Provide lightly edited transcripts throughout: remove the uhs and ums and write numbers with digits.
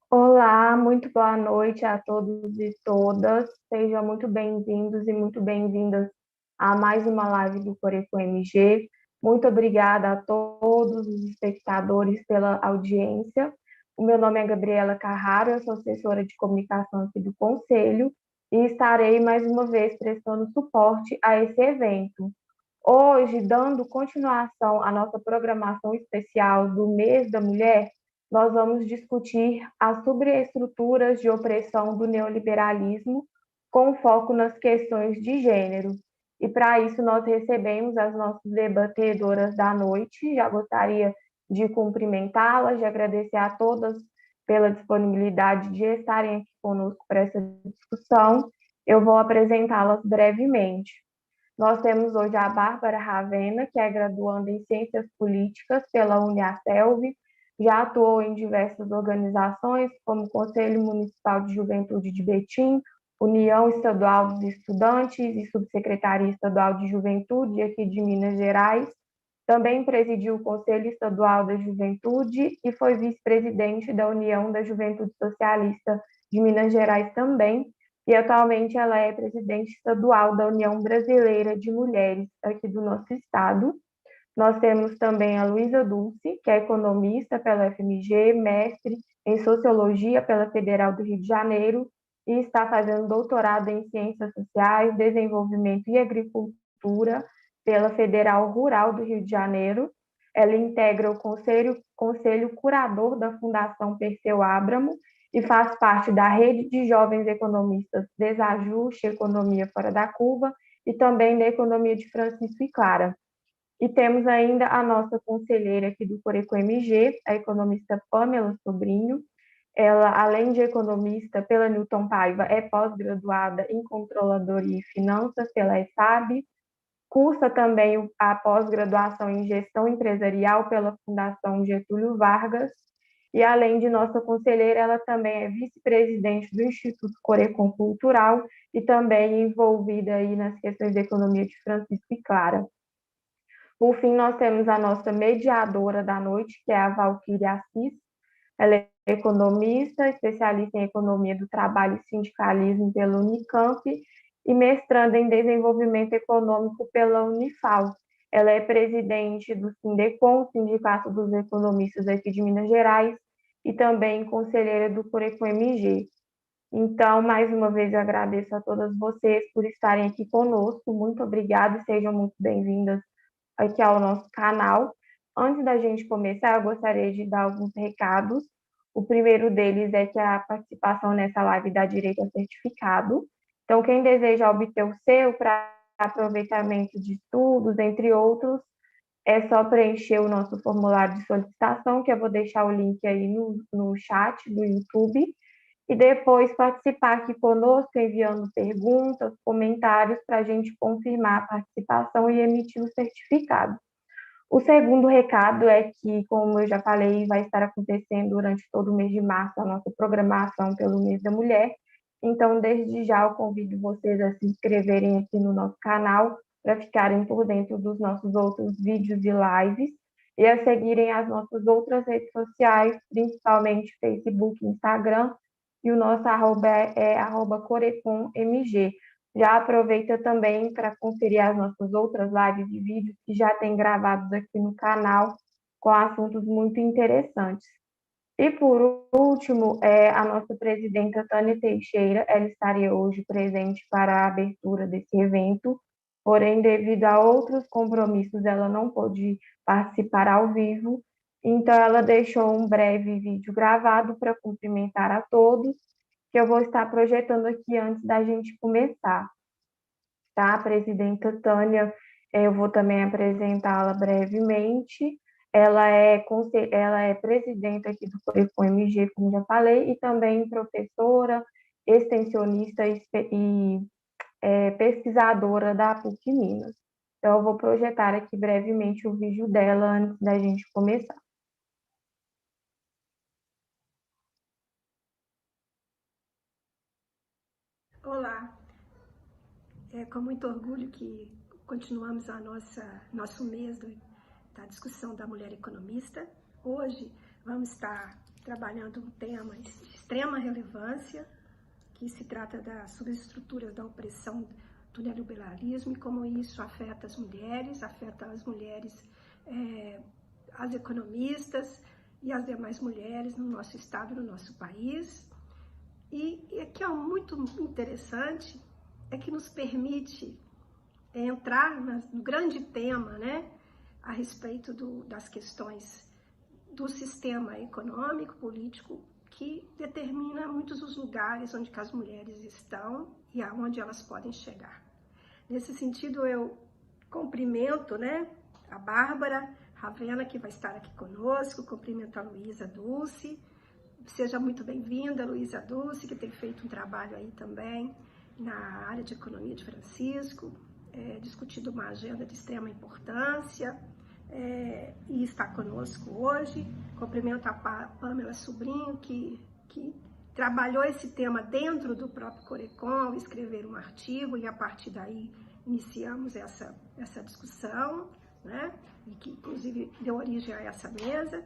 Olá, muito boa noite a todos e todas. Sejam muito bem-vindos e muito bem-vindas a mais uma live do Coreco MG. Muito obrigada a todos os espectadores pela audiência. O meu nome é Gabriela Carraro, eu sou assessora de comunicação aqui do Conselho e estarei mais uma vez prestando suporte a esse evento. Hoje, dando continuação à nossa programação especial do Mês da Mulher, nós vamos discutir as subestruturas de opressão do neoliberalismo, com foco nas questões de gênero. E para isso nós recebemos as nossas debatedoras da noite. Já gostaria de cumprimentá-las, de agradecer a todas pela disponibilidade de estarem aqui conosco para essa discussão. Eu vou apresentá-las brevemente. Nós temos hoje a Bárbara Ravena, que é graduanda em Ciências Políticas pela Uniaselv, já atuou em diversas organizações, como o Conselho Municipal de Juventude de Betim, União Estadual dos Estudantes e Subsecretaria Estadual de Juventude aqui de Minas Gerais. Também presidiu o Conselho Estadual da Juventude e foi vice-presidente da União da Juventude Socialista de Minas Gerais também, e atualmente ela é presidente estadual da União Brasileira de Mulheres aqui do nosso estado. Nós temos também a Luísa Dulce, que é economista pela FMG, mestre em Sociologia pela Federal do Rio de Janeiro e está fazendo doutorado em Ciências Sociais, Desenvolvimento e Agricultura pela Federal Rural do Rio de Janeiro. Ela integra o Conselho Curador da Fundação Perseu Abramo e faz parte da Rede de Jovens Economistas Desajuste Economia Fora da Curva e também da Economia de Francisco e Clara. E temos ainda a nossa conselheira aqui do Coreco MG, a economista Pamela Sobrinho. Ela, além de economista pela Newton Paiva, é pós-graduada em Controladoria e Finanças pela ESAB, cursa também a pós-graduação em Gestão Empresarial pela Fundação Getúlio Vargas, e além de nossa conselheira, ela também é vice-presidente do Instituto Corecon Cultural e também envolvida aí nas questões de economia de Francisco e Clara. Por fim, nós temos a nossa mediadora da noite, que é a Valquíria Assis. Ela é economista, especialista em economia do trabalho e sindicalismo pela Unicamp e mestranda em desenvolvimento econômico pela Unifal. Ela é presidente do Sindecom, Sindicato dos Economistas aqui de Minas Gerais, e também conselheira do Corecon MG. Então, mais uma vez, eu agradeço a todas vocês por estarem aqui conosco. Muito obrigada e sejam muito bem-vindas aqui ao nosso canal. Antes da gente começar, eu gostaria de dar alguns recados. O primeiro deles é que a participação nessa live dá direito a certificado. Então, quem deseja obter o seu para aproveitamento de estudos, entre outros, é só preencher o nosso formulário de solicitação, que eu vou deixar o link aí no chat do YouTube, e depois participar aqui conosco, enviando perguntas, comentários, para a gente confirmar a participação e emitir o certificado. O segundo recado é que, como eu já falei, vai estar acontecendo durante todo o mês de março a nossa programação pelo Mês da Mulher. Então, desde já, eu convido vocês a se inscreverem aqui no nosso canal para ficarem por dentro dos nossos outros vídeos e lives e a seguirem as nossas outras redes sociais, principalmente Facebook e Instagram, e o nosso arroba é @corecomMG. Já aproveita também para conferir as nossas outras lives de vídeos que já tem gravados aqui no canal, com assuntos muito interessantes. E por último, a nossa presidenta Tânia Teixeira, ela estaria hoje presente para a abertura desse evento, porém, devido a outros compromissos, ela não pôde participar ao vivo, então ela deixou um breve vídeo gravado para cumprimentar a todos, que eu vou estar projetando aqui antes da gente começar, tá? A presidenta Tânia, eu vou também apresentá-la brevemente. Ela é presidenta aqui do Corecon MG, como já falei, e também professora, extensionista e pesquisadora da PUC Minas. Então, eu vou projetar aqui brevemente o vídeo dela antes da gente começar. Olá, é com muito orgulho que continuamos nosso mês da discussão da mulher economista. Hoje vamos estar trabalhando um tema de extrema relevância, que se trata das subestruturas da opressão do neoliberalismo e como isso afeta as mulheres, as economistas e as demais mulheres no nosso estado, no nosso país. E aqui é muito interessante, é que nos permite entrar no grande tema, né, a respeito das questões do sistema econômico, político, que determina muitos os lugares onde as mulheres estão e aonde elas podem chegar. Nesse sentido, eu cumprimento, né, a Bárbara Ravena, que vai estar aqui conosco, cumprimento a Luísa Dulce. Seja muito bem-vinda, Luísa Dulce, que tem feito um trabalho aí também na área de economia de Francisco, discutindo uma agenda de extrema importância, e está conosco hoje. Cumprimento a Pamela Sobrinho, que trabalhou esse tema dentro do próprio Corecon, ao escrever um artigo, e a partir daí iniciamos essa discussão, né? E que inclusive deu origem a essa mesa.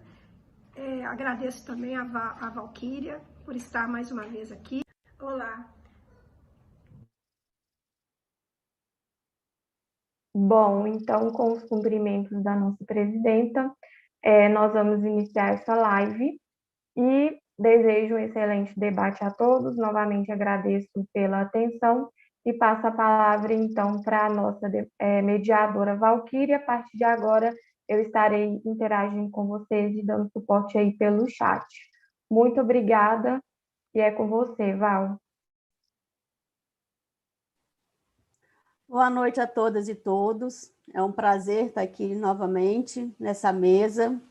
Agradeço também a Valquíria por estar mais uma vez aqui. Olá. Bom, então, com os cumprimentos da nossa presidenta, nós vamos iniciar essa live e desejo um excelente debate a todos. Novamente agradeço pela atenção e passo a palavra, então, para a nossa mediadora Valquíria. A partir de agora, eu estarei interagindo com vocês e dando suporte aí pelo chat. Muito obrigada e é com você, Val. Boa noite a todas e todos. É um prazer estar aqui novamente nessa mesa.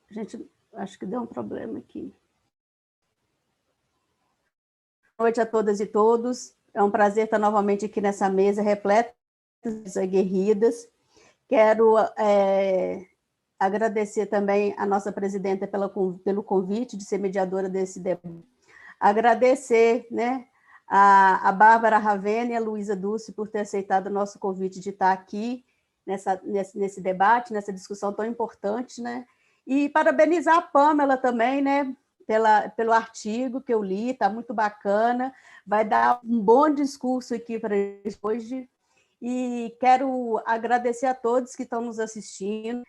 Gente, acho que deu um problema aqui. Boa noite a todas e todos. É um prazer estar novamente aqui nessa mesa repleta de aguerridas. Quero agradecer também a nossa presidenta pelo convite de ser mediadora desse debate. Agradecer, né, a Bárbara Ravena e a Luísa Dulce por ter aceitado o nosso convite de estar aqui nesse debate, nessa discussão tão importante, né? E parabenizar a Pamela também, né, pelo artigo que eu li, está muito bacana, vai dar um bom discurso aqui para hoje. E quero agradecer a todos que estão nos assistindo.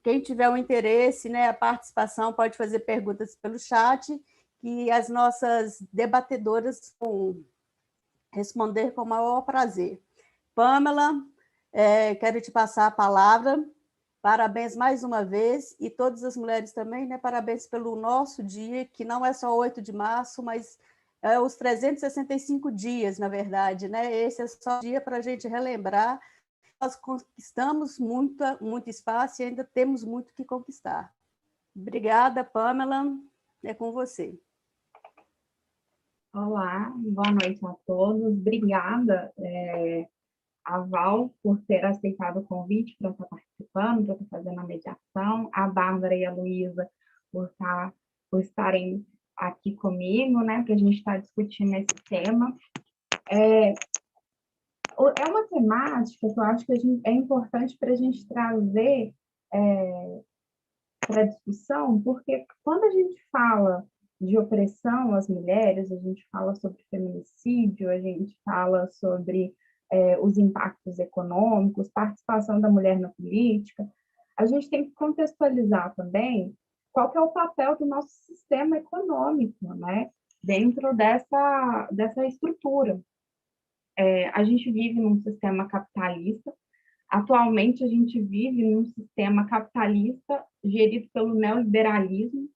Quem tiver um interesse, né, a participação, pode fazer perguntas pelo chat, que as nossas debatedoras vão responder com o maior prazer. Pamela, quero te passar a palavra. Parabéns mais uma vez, e todas as mulheres também, né? Parabéns pelo nosso dia, que não é só 8 de março, mas os 365 dias, na verdade, né? Esse é só um dia para a gente relembrar. Nós conquistamos muito espaço e ainda temos muito que conquistar. Obrigada, Pamela. É com você. Olá, boa noite a todos. Obrigada, a Val, por ter aceitado o convite para estar participando, para estar fazendo a mediação, a Bárbara e a Luísa por estarem aqui comigo, né, para a gente estar discutindo esse tema. É uma temática que eu acho que é importante para a gente trazer para a discussão, porque quando a gente fala de opressão às mulheres, a gente fala sobre feminicídio, a gente fala sobre os impactos econômicos, participação da mulher na política, a gente tem que contextualizar também qual que é o papel do nosso sistema econômico, né, dentro dessa estrutura. A gente vive num sistema capitalista. Atualmente, a gente vive num sistema capitalista gerido pelo neoliberalismo,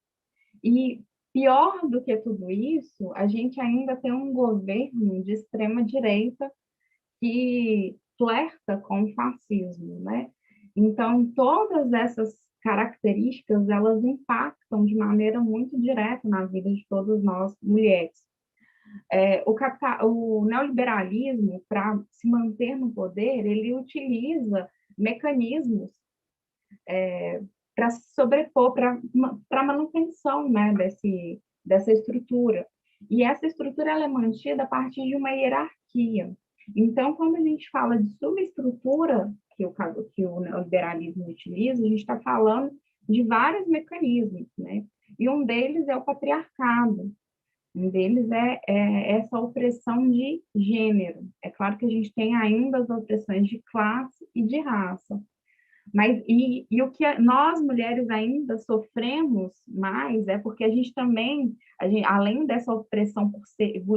e pior do que tudo isso, a gente ainda tem um governo de extrema-direita que flerta com o fascismo, né? Então, todas essas características, elas impactam de maneira muito direta na vida de todas nós, mulheres. O neoliberalismo, para se manter no poder, ele utiliza mecanismos para se sobrepor, para a manutenção, né, dessa estrutura. E essa estrutura ela é mantida a partir de uma hierarquia. Então, quando a gente fala de subestrutura que o neoliberalismo utiliza, a gente está falando de vários mecanismos, né? E um deles é o patriarcado, um deles é essa opressão de gênero. É claro que a gente tem ainda as opressões de classe e de raça, mas e o que nós mulheres ainda sofremos mais é porque a gente também, além dessa opressão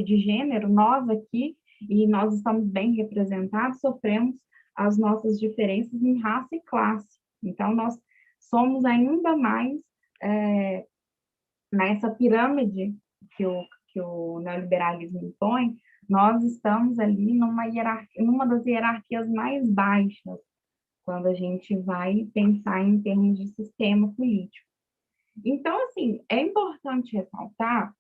de gênero, nós aqui, e nós estamos bem representados, sofremos as nossas diferenças em raça e classe. Então, nós somos ainda mais é, nessa pirâmide que o neoliberalismo impõe, nós estamos ali numa das hierarquias mais baixas, quando a gente vai pensar em termos de sistema político. Então, assim, é importante ressaltar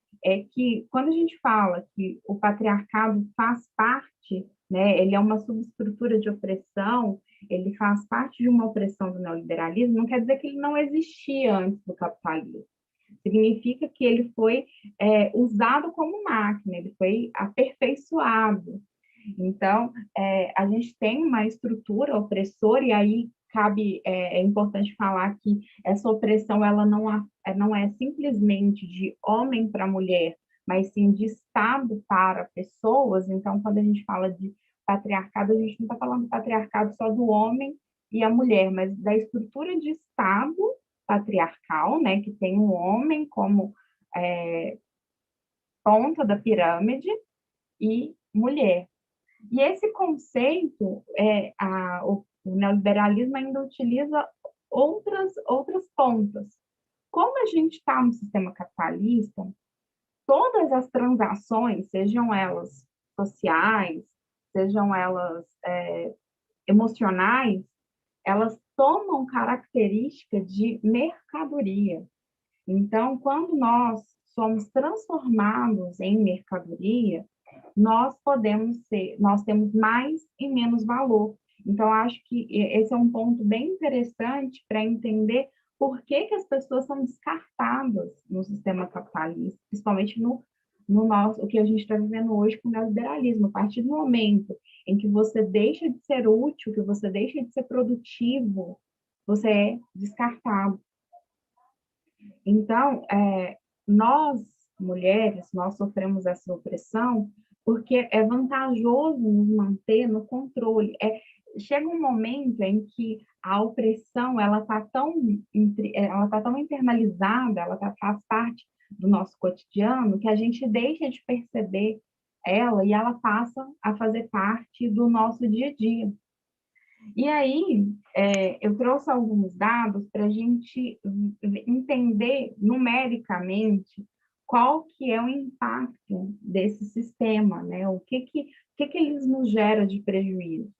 que quando a gente fala que o patriarcado faz parte, né, ele é uma subestrutura de opressão, ele faz parte de uma opressão do neoliberalismo, não quer dizer que ele não existia antes do capitalismo. Significa que ele foi usado como máquina, ele foi aperfeiçoado. Então, a gente tem uma estrutura opressora, e aí é importante falar que essa opressão ela não é simplesmente de homem para mulher, mas sim de Estado para pessoas. Então, quando a gente fala de patriarcado, a gente não está falando do patriarcado só do homem e a mulher, mas da estrutura de Estado patriarcal, né, que tem o homem como ponta da pirâmide e mulher. E esse conceito, o neoliberalismo ainda utiliza outras pontas. Como a gente está no sistema capitalista, todas as transações, sejam elas sociais, sejam elas emocionais, elas tomam característica de mercadoria. Então, quando nós somos transformados em mercadoria, nós temos mais e menos valor. Então, acho que esse é um ponto bem interessante para entender por que as pessoas são descartadas no sistema capitalista, principalmente no nosso, o que a gente está vivendo hoje com o neoliberalismo. A partir do momento em que você deixa de ser útil, que você deixa de ser produtivo, você é descartado. Então, nós, mulheres, nós sofremos essa opressão porque é vantajoso nos manter no controle. Chega um momento em que a opressão ela tá tão internalizada, faz parte do nosso cotidiano, que a gente deixa de perceber ela e ela passa a fazer parte do nosso dia a dia. E aí, eu trouxe alguns dados para a gente entender numericamente qual que é o impacto desse sistema, né? O que eles nos geram de prejuízo.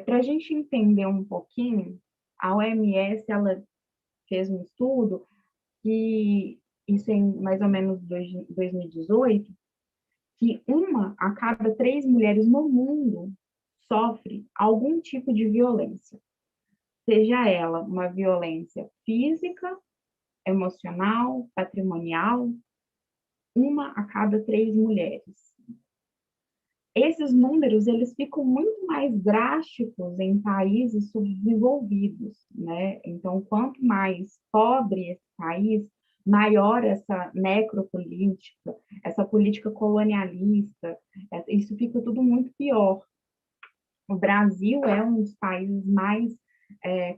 Para a gente entender um pouquinho, a OMS ela fez um estudo, que isso em mais ou menos 2018, que 1 a cada 3 mulheres no mundo sofre algum tipo de violência, seja ela uma violência física, emocional, patrimonial, 1 a cada 3 mulheres. Esses números eles ficam muito mais drásticos em países subdesenvolvidos, né? Então, quanto mais pobre esse país, maior essa necropolítica, essa política colonialista, isso fica tudo muito pior. O Brasil é um dos países mais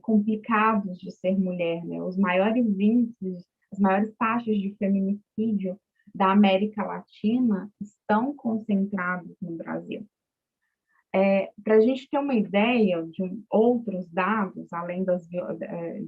complicados de ser mulher, né? Os maiores índices, as maiores taxas de feminicídio da América Latina estão concentrados no Brasil. Para a gente ter uma ideia de outros dados, além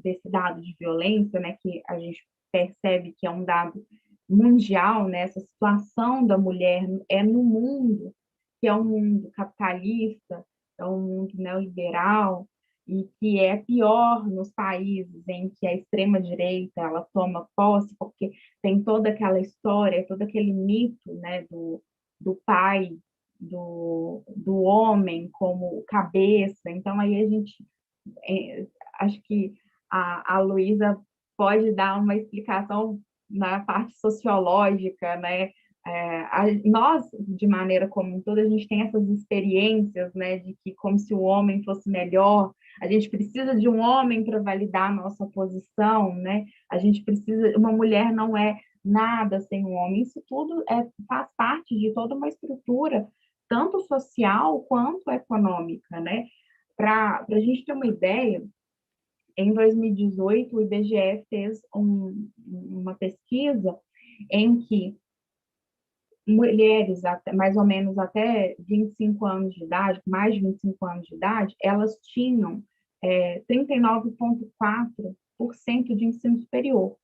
desse dado de violência, né, que a gente percebe que é um dado mundial, né, essa situação da mulher no mundo, que é um mundo capitalista, é um mundo neoliberal, e que é pior nos países em que a extrema-direita ela toma posse, porque tem toda aquela história, todo aquele mito, né, do pai, do homem como cabeça. Então, aí a gente, acho que a Luísa pode dar uma explicação na parte sociológica, né, Nós, de maneira como um todo, a gente tem essas experiências, né, de que como se o homem fosse melhor, a gente precisa de um homem para validar a nossa posição, né? A gente precisa, uma mulher não é nada sem um homem. Isso tudo faz parte de toda uma estrutura, tanto social quanto econômica, né? Para a gente ter uma ideia, em 2018, o IBGE fez uma pesquisa em que mulheres mais ou menos até 25 anos de idade, mais de 25 anos de idade, elas tinham 39,4% de ensino superior,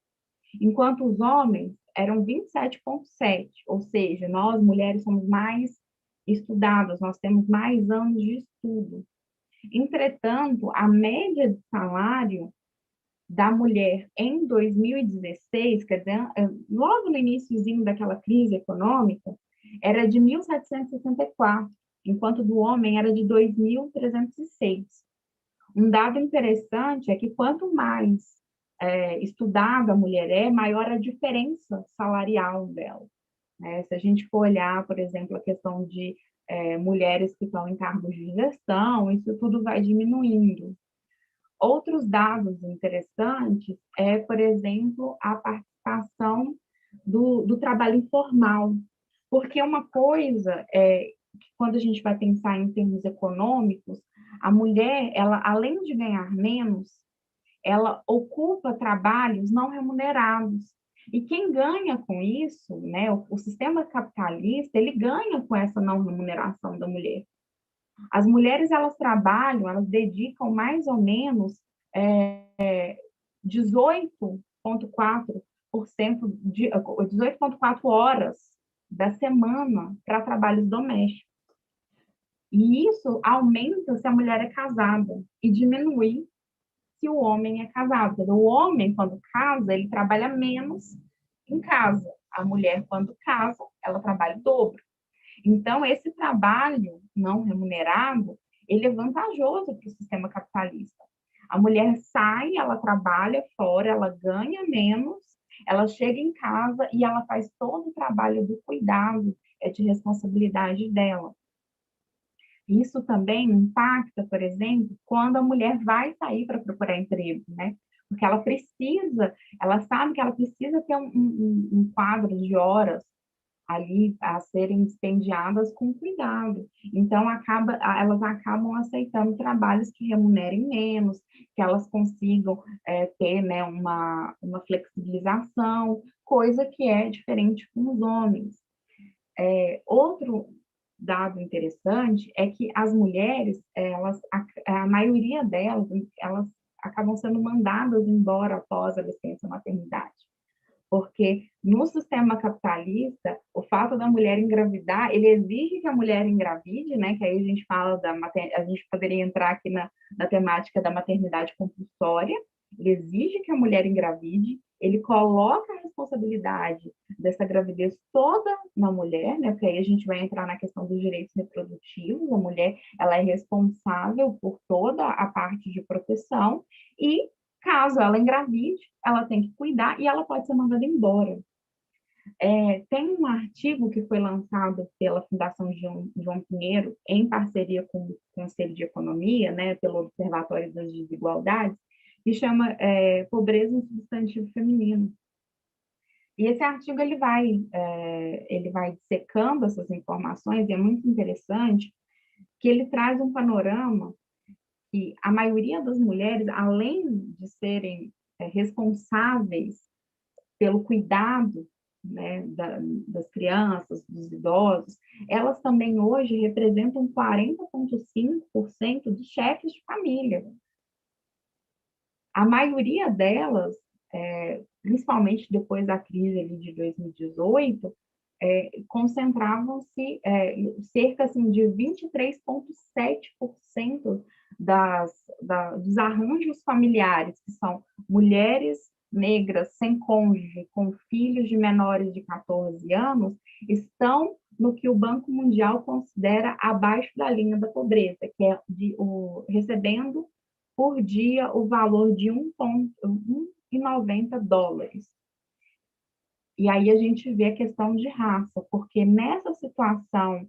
enquanto os homens eram 27,7%, ou seja, nós mulheres somos mais estudadas, nós temos mais anos de estudo. Entretanto, a média de salário da mulher em 2016, quer dizer, logo no iníciozinho daquela crise econômica, era de 1.764, enquanto do homem era de 2.306. Um dado interessante é que quanto mais estudada a mulher maior a diferença salarial dela. Né? Se a gente for olhar, por exemplo, a questão de mulheres que estão em cargos de gestão, isso tudo vai diminuindo. Outros dados interessantes por exemplo, a participação do trabalho informal, porque uma coisa que quando a gente vai pensar em termos econômicos, a mulher, ela além de ganhar menos, ela ocupa trabalhos não remunerados. E quem ganha com isso, né, o sistema capitalista, ele ganha com essa não remuneração da mulher. As mulheres, elas trabalham, elas dedicam mais ou menos 18,4% 18,4 horas da semana para trabalhos domésticos. E isso aumenta se a mulher é casada e diminui se o homem é casado. O homem, quando casa, ele trabalha menos em casa. A mulher, quando casa, ela trabalha o dobro. Então, esse trabalho não remunerado, ele é vantajoso para o sistema capitalista. A mulher sai, ela trabalha fora, ela ganha menos, ela chega em casa e ela faz todo o trabalho do cuidado, de responsabilidade dela. Isso também impacta, por exemplo, quando a mulher vai sair para procurar emprego, né? Porque ela precisa, ela sabe que ela precisa ter um quadro de horas ali a serem dispendiadas com cuidado. Então, elas acabam aceitando trabalhos que remunerem menos, que elas consigam ter, né, uma flexibilização, coisa que é diferente com os homens. Outro dado interessante é que as mulheres, a maioria delas, elas acabam sendo mandadas embora após a licença maternidade. Porque no sistema capitalista, o fato da mulher engravidar, ele exige que a mulher engravide, né? Que aí a gente fala a gente poderia entrar aqui na temática da maternidade compulsória. Ele exige que a mulher engravide, ele coloca a responsabilidade dessa gravidez toda na mulher, né? Porque aí a gente vai entrar na questão dos direitos reprodutivos. A mulher, ela é responsável por toda a parte de proteção e caso ela engravide, ela tem que cuidar e ela pode ser mandada embora. Tem um artigo que foi lançado pela Fundação João Pinheiro, em parceria com o Conselho de Economia, né, pelo Observatório das Desigualdades, que chama Pobreza em Substantivo Feminino. E esse artigo ele vai dissecando essas informações, e é muito interessante que ele traz um panorama que a maioria das mulheres, além de serem responsáveis pelo cuidado, né, das crianças, dos idosos, elas também hoje representam 40,5% dos chefes de família. A maioria delas, principalmente depois da crise ali de 2018, concentravam-se cerca assim, de 23,7% dos arranjos familiares, que são mulheres negras sem cônjuge, com filhos de menores de 14 anos, estão no que o Banco Mundial considera abaixo da linha da pobreza, que é recebendo por dia o valor de $1,90. E aí a gente vê a questão de raça, porque nessa situação,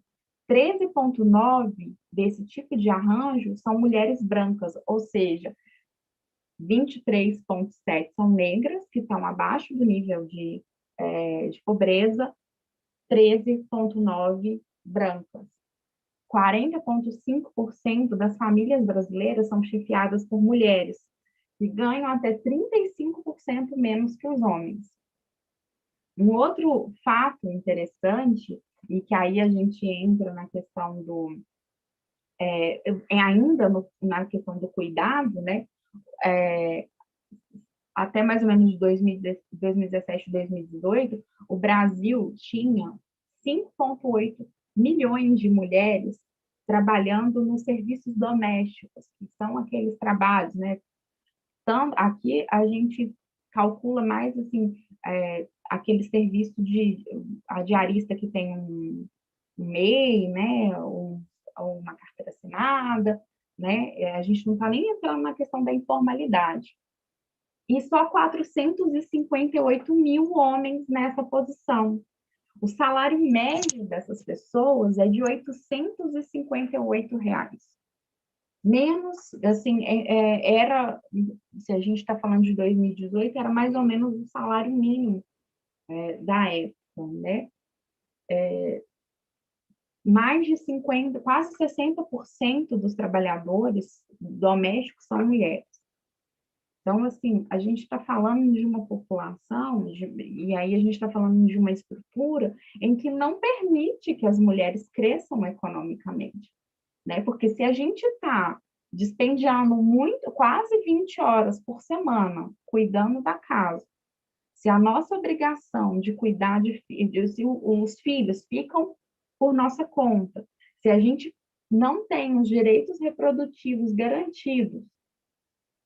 13,9 desse tipo de arranjo são mulheres brancas, ou seja, 23,7 são negras, que estão abaixo do nível de pobreza, 13,9 brancas. 40,5% das famílias brasileiras são chefiadas por mulheres, que ganham até 35% menos que os homens. Um outro fato interessante, e que aí a gente entra na questão ainda na questão do cuidado, né? Até mais ou menos de 2017, 2018, o Brasil tinha 5,8 milhões de mulheres trabalhando nos serviços domésticos, que são aqueles trabalhos, né? Então, aqui a gente calcula mais assim, aquele serviço a diarista que tem um MEI, né? Ou uma carteira assinada, né? A gente não está nem entrando na questão da informalidade. E só 458 mil homens nessa posição. O salário médio dessas pessoas é de R$ 858. Menos, assim, era, se a gente está falando de 2018, era mais ou menos o salário mínimo da época, né? Mais de 50, quase 60% dos trabalhadores domésticos são mulheres. Então, assim, a gente está falando de uma população, e aí a gente está falando de uma estrutura em que não permite que as mulheres cresçam economicamente, né? Porque se a gente está dispendiando quase 20 horas por semana, cuidando da casa, se a nossa obrigação de cuidar de filhos, se os filhos ficam por nossa conta, se a gente não tem os direitos reprodutivos garantidos,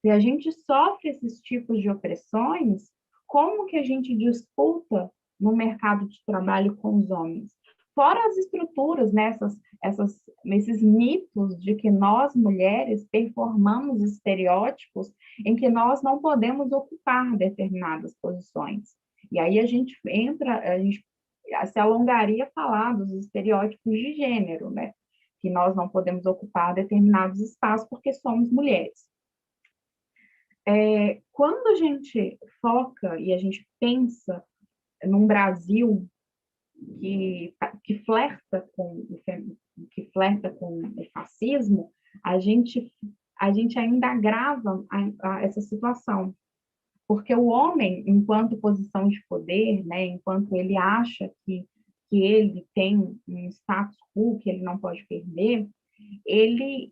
se a gente sofre esses tipos de opressões, como que a gente disputa no mercado de trabalho com os homens? Fora as estruturas, né, esses mitos de que nós, mulheres, performamos estereótipos em que nós não podemos ocupar determinadas posições. E aí a gente se alongaria a falar dos estereótipos de gênero, né? Que nós não podemos ocupar determinados espaços porque somos mulheres. Quando a gente foca e a gente pensa num Brasil que flerta com o fascismo, a gente ainda agrava essa situação, porque o homem, enquanto posição de poder, né, enquanto ele acha que ele tem um status quo que ele não pode perder, ele,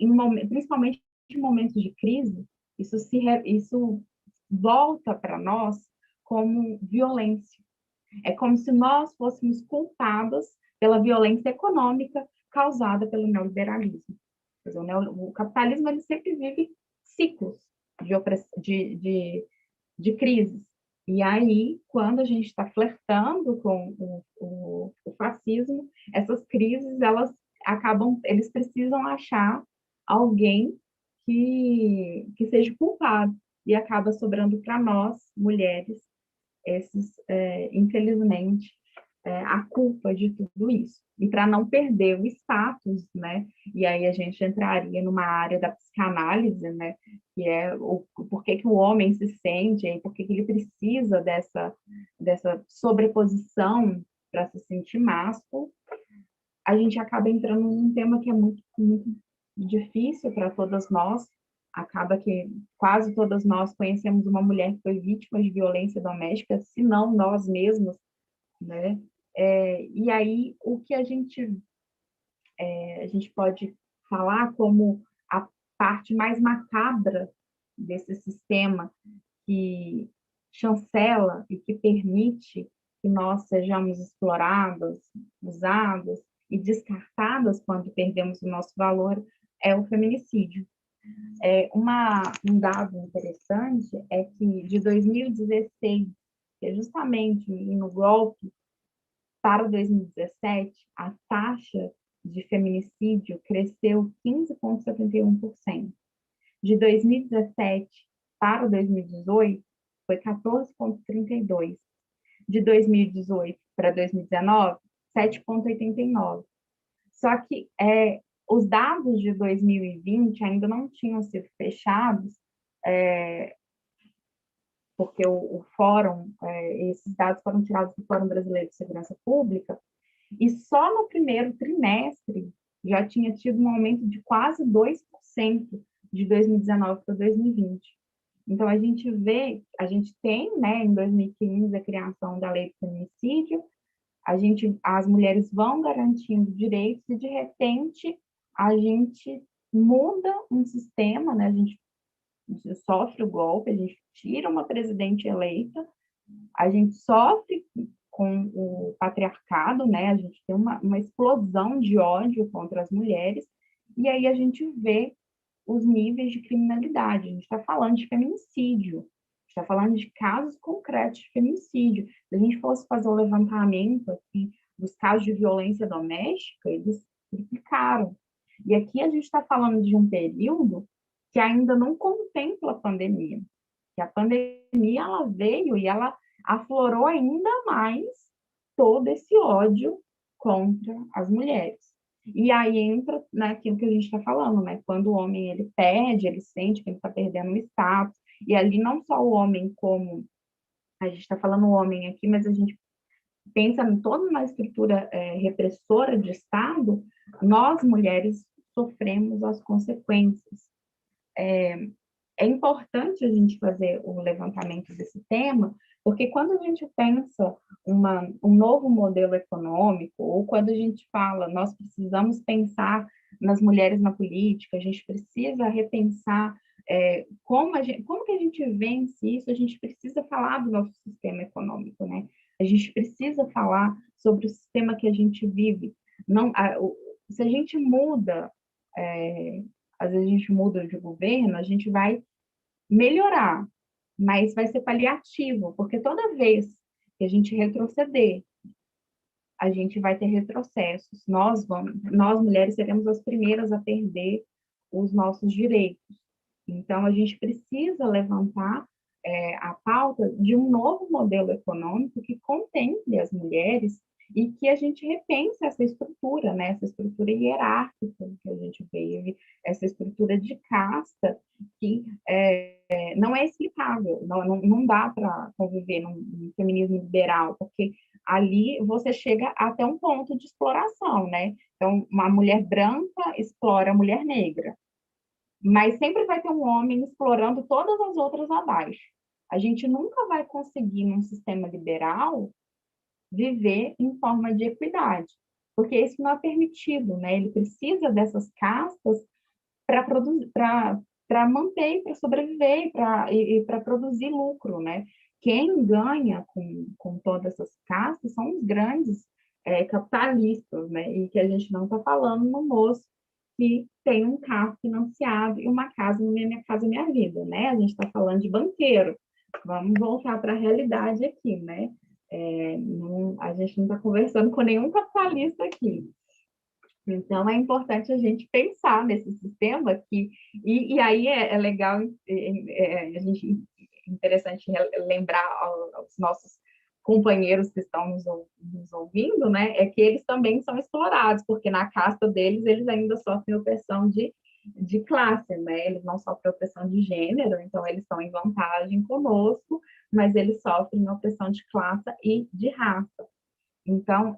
principalmente em momentos de crise, isso volta para nós como violência. É como se nós fôssemos culpadas pela violência econômica causada pelo neoliberalismo. Quer dizer, o capitalismo ele sempre vive ciclos de crises. E aí, quando a gente está flertando com o fascismo, essas crises, eles precisam achar alguém que seja culpado, e acaba sobrando para nós, mulheres, infelizmente, a culpa de tudo isso. E para não perder o status, né? E aí a gente entraria numa área da psicanálise, né? Que é por que o homem se sente, por que ele precisa dessa sobreposição para se sentir másculo. A gente acaba entrando num tema que é muito, muito difícil para todas nós. Acaba que quase todas nós conhecemos uma mulher que foi vítima de violência doméstica, se não nós mesmos, né? E aí, o que a gente pode falar como a parte mais macabra desse sistema que chancela e que permite que nós sejamos exploradas, usadas e descartadas quando perdemos o nosso valor, é o feminicídio. Um dado interessante é que de 2016, que é justamente no golpe, para 2017, a taxa de feminicídio cresceu 15,71%. De 2017 para 2018, foi 14,32%. De 2018 para 2019, 7,89. Só que os dados de 2020 ainda não tinham sido fechados, porque o Fórum, esses dados foram tirados do Fórum Brasileiro de Segurança Pública, e só no primeiro trimestre já tinha tido um aumento de quase 2% de 2019 para 2020. Então, a gente tem, né, em 2015, a criação da Lei do Feminicídio, as mulheres vão garantindo direitos e, de repente, a gente muda um sistema, né, a gente sofre o golpe, a gente tira uma presidente eleita, a gente sofre com o patriarcado, né, a gente tem uma explosão de ódio contra as mulheres, e aí a gente vê os níveis de criminalidade. A gente está falando de feminicídio, a gente está falando de casos concretos de feminicídio. Se a gente fosse fazer o levantamento aqui dos casos de violência doméstica, eles triplicaram. E aqui a gente está falando de um período que ainda não contempla a pandemia. Que a pandemia ela veio e ela aflorou ainda mais todo esse ódio contra as mulheres. E aí entra naquilo que a gente está falando, né? Quando o homem ele perde, ele sente que ele está perdendo o status, e ali não só o homem como a gente está falando o homem aqui, mas a gente pensa em toda uma estrutura repressora de Estado, nós mulheres sofremos as consequências. É importante a gente fazer o levantamento desse tema, porque quando a gente pensa um novo modelo econômico, ou quando a gente fala, nós precisamos pensar nas mulheres na política, a gente precisa repensar como que a gente vence isso, a gente precisa falar do nosso sistema econômico, né? A gente precisa falar sobre o sistema que a gente vive. Se a gente muda, às vezes a gente muda de governo, a gente vai melhorar, mas vai ser paliativo, porque toda vez que a gente retroceder, a gente vai ter retrocessos. Nós mulheres, seremos as primeiras a perder os nossos direitos. Então, a gente precisa levantar a pauta de um novo modelo econômico que contemple as mulheres e que a gente repense essa estrutura, né? Essa estrutura hierárquica que a gente vive, essa estrutura de casta que não é explicável, não dá para conviver num feminismo liberal, porque ali você chega até um ponto de exploração, né? Então, uma mulher branca explora a mulher negra, mas sempre vai ter um homem explorando todas as outras abaixo. A gente nunca vai conseguir, num sistema liberal, viver em forma de equidade, porque isso não é permitido, né? Ele precisa dessas castas para manter, para sobreviver e para produzir lucro, né? Quem ganha com todas essas castas são os grandes capitalistas, né? E que a gente não está falando no moço que tem um carro financiado e uma casa Minha Casa Minha Vida, né? A gente está falando de banqueiro. Vamos voltar para a realidade aqui, né? A gente não está conversando com nenhum capitalista aqui. Então, é importante a gente pensar nesse sistema aqui, e aí é legal, a gente, interessante lembrar aos nossos companheiros que estão nos ouvindo, né, é que eles também são explorados, porque na casta deles, eles ainda sofrem opressão de classe, né, eles não sofrem opressão de gênero, então eles estão em vantagem conosco, mas eles sofrem opressão de classe e de raça. Então,